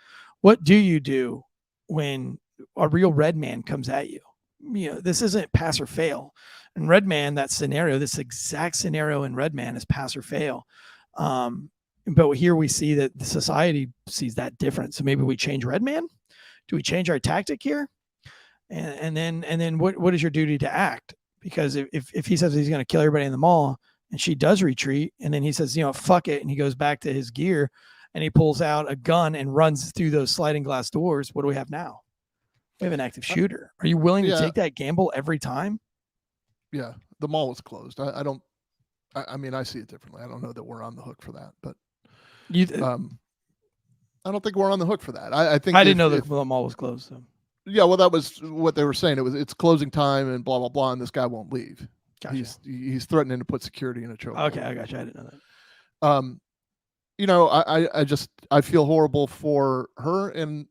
What do you do when a real red man comes at you? This isn't pass or fail. And Red Man, that scenario, this exact scenario in Red Man is pass or fail. But here we see that the society sees that different. So maybe we change Red Man. Do we change our tactic here? And then what is your duty to act? Because if he says he's going to kill everybody in the mall and she does retreat, and then he says, fuck it, and he goes back to his gear and he pulls out a gun and runs through those sliding glass doors, what do we have now? We have an active shooter. Are you willing to take that gamble every time? Yeah, the mall was closed. I see it differently. I don't know that we're on the hook for that, but I don't think we're on the hook for that. I think I didn't know that the mall was closed. So. Yeah, well, that was what they were saying. It's closing time and blah blah blah, and this guy won't leave. Gotcha. He's threatening to put security in a choke. Okay, I got you. I didn't know that. I feel horrible for her, and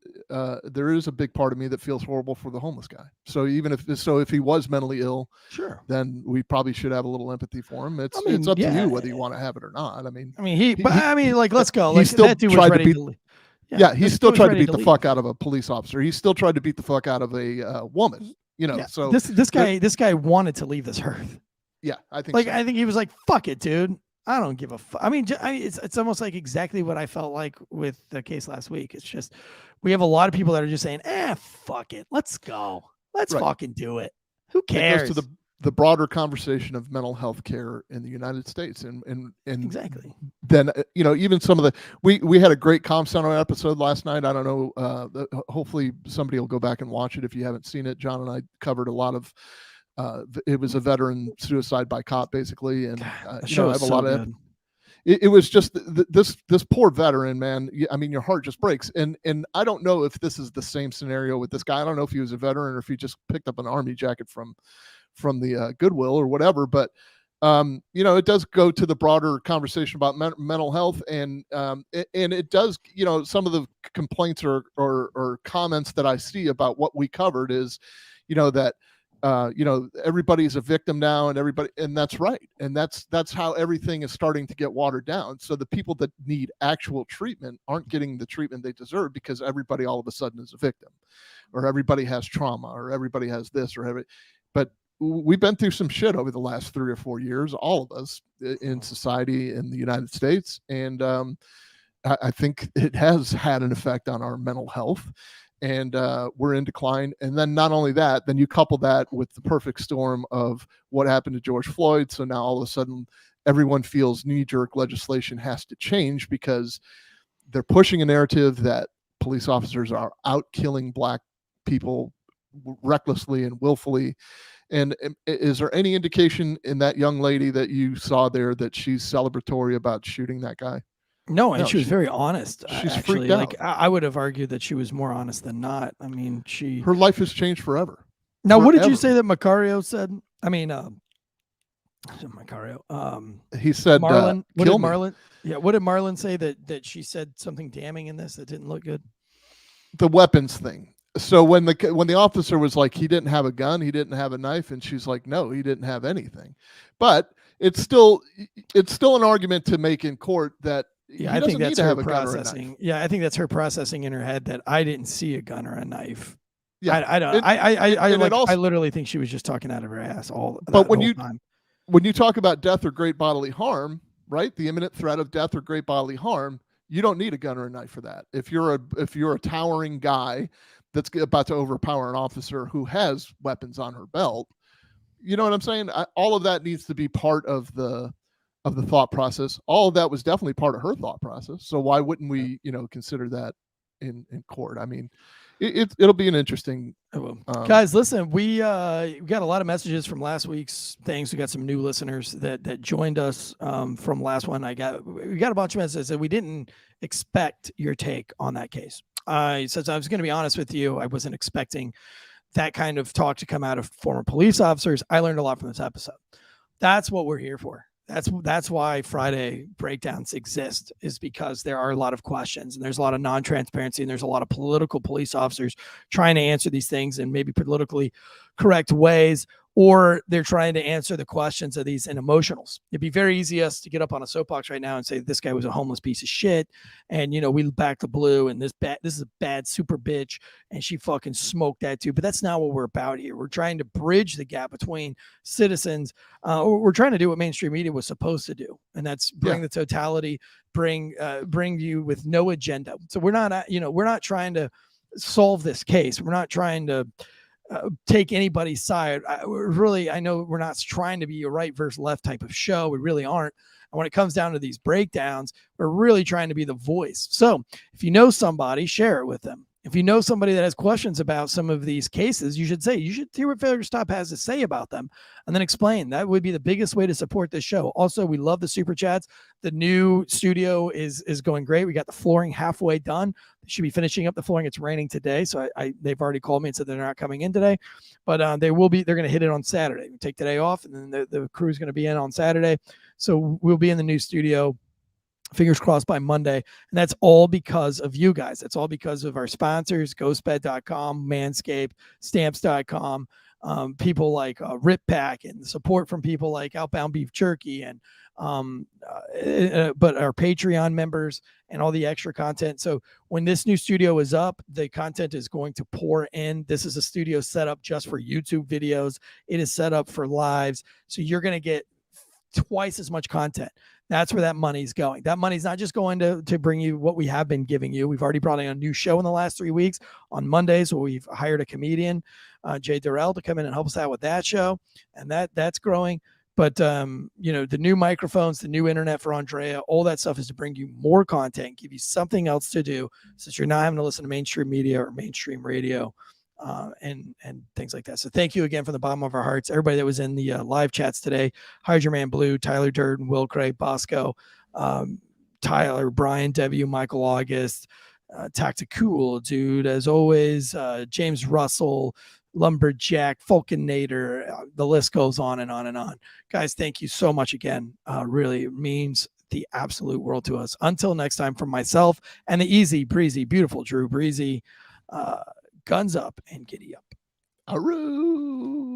there is a big part of me that feels horrible for the homeless guy. So if he was mentally ill, sure, then we probably should have a little empathy for him. It's up to you whether you want to have it or not. Let's go. He still tried to beat. Yeah, he still tried to beat the fuck out of a police officer. He still tried to beat the fuck out of a woman. So this guy wanted to leave this earth. Yeah, I think. I think he was like, "Fuck it, dude. I don't give a fuck." It's almost like exactly what I felt like with the case last week. It's just we have a lot of people that are just saying, fuck it, let's go, let's fucking do it. Who cares? It goes to the broader conversation of mental health care in the United States, and exactly. Then even some of the we had a great Comm Center episode last night. I don't know. Hopefully somebody will go back and watch it if you haven't seen it. John and I covered a lot of. It was a veteran suicide by cop, basically, and I have a lot of. It was just this poor veteran, man. I mean, your heart just breaks, and I don't know if this is the same scenario with this guy. I don't know if he was a veteran or if he just picked up an army jacket from the Goodwill or whatever. But it does go to the broader conversation about mental health, and it does. Some of the complaints or comments that I see about what we covered is, that. Everybody's a victim now, and that's right. And that's how everything is starting to get watered down. So the people that need actual treatment aren't getting the treatment they deserve because everybody all of a sudden is a victim, or everybody has trauma, or everybody has this, but we've been through some shit over the last 3 or 4 years, all of us in society in the United States. And I think it has had an effect on our mental health. And we're in decline. And then not only that, then you couple that with the perfect storm of what happened to George Floyd. So now all of a sudden everyone feels knee-jerk legislation has to change because they're pushing a narrative that police officers are out killing black people recklessly and willfully. And is there any indication in that young lady that you saw there that she's celebratory about shooting that guy? No, and she was very honest. She's actually, freaked out. I would have argued that she was more honest than not. I mean, her life has changed forever. Now, what did you say that Macario said? I mean, Macario. He said, Marlon. What kill did me. Marlon? Yeah, what did Marlon say that she said something damning in this that didn't look good? The weapons thing. So when the officer was like, he didn't have a gun, he didn't have a knife, and she's like, no, he didn't have anything. But it's still an argument to make in court that. Yeah, I think that's her processing. Yeah, I think that's her processing in her head that I didn't see a gun or a knife. Yeah, I don't. And it also, I literally think she was just talking out of her ass all. but when whole you time. when you talk about death or great bodily harm, right? The imminent threat of death or great bodily harm, you don't need a gun or a knife for that. If you're a towering guy that's about to overpower an officer who has weapons on her belt, you know what I'm saying? All of that needs to be part of the thought process. All of that was definitely part of her thought process. So why wouldn't we, consider that in court? I mean, it'll be an interesting. Guys, listen, we got a lot of messages from last week's things. We got some new listeners that joined us from last one. We got a bunch of messages that we didn't expect your take on that case. I said, I was going to be honest with you. I wasn't expecting that kind of talk to come out of former police officers. I learned a lot from this episode. That's what we're here for. That's why Friday breakdowns exist, is because there are a lot of questions and there's a lot of non-transparency and there's a lot of political police officers trying to answer these things in maybe politically correct ways, or they're trying to answer the questions of these in emotionals. It'd be very easy us to get up on a soapbox right now and say this guy was a homeless piece of shit, and we back the blue, and this is a bad super bitch, and she fucking smoked that too. But that's not what we're about here. We're trying to bridge the gap between citizens. We're trying to do what mainstream media was supposed to do, and that's bring the totality, bring you with no agenda. So we're not trying to solve this case. We're not trying to take anybody's side. I know we're not trying to be a right versus left type of show. We really aren't. And when it comes down to these breakdowns, we're really trying to be the voice. So if you know somebody, share it with them. If you know somebody that has questions about some of these cases, you should hear what Failure to Stop has to say about them and then explain. That would be the biggest way to support this show. Also, we love the super chats. The new studio is going great. We got the flooring halfway done. They should be finishing up the flooring. It's raining today, so they've already called me and said they're not coming in today, but they're going to hit it on Saturday. We take today off, and then the crew's going to be in on Saturday. So we'll be in the new studio, fingers crossed, by Monday. And that's all because of you guys. That's all because of our sponsors, ghostbed.com, Manscaped, stamps.com, people like Rip Pack, and support from people like Outbound Beef Jerky, and but our Patreon members and all the extra content. So when this new studio is up, the content is going to pour in. This is a studio set up just for YouTube videos. It is set up for lives. So you're going to get twice as much content. That's where that money's going. That money's not just going to bring you what we have been giving you. We've already brought in a new show in the last 3 weeks on Mondays, where we've hired a comedian, Jay Durrell, to come in and help us out with that show. And that's growing. But, the new microphones, the new internet for Andrea, all that stuff is to bring you more content, give you something else to do, since you're not having to listen to mainstream media or mainstream radio. And things like that. So thank you again from the bottom of our hearts, everybody that was in the live chats today. Hydra Man Blue, Tyler Durden, Will Craig, Bosco, Tyler, Brian W, Michael August, Tacticool, dude, as always, James Russell, Lumberjack, Falconator, the list goes on and on and on. Guys, thank you so much again. Really means the absolute world to us. Until next time, from myself and the easy breezy, beautiful Drew Breasy, guns up and giddy up. Aroo.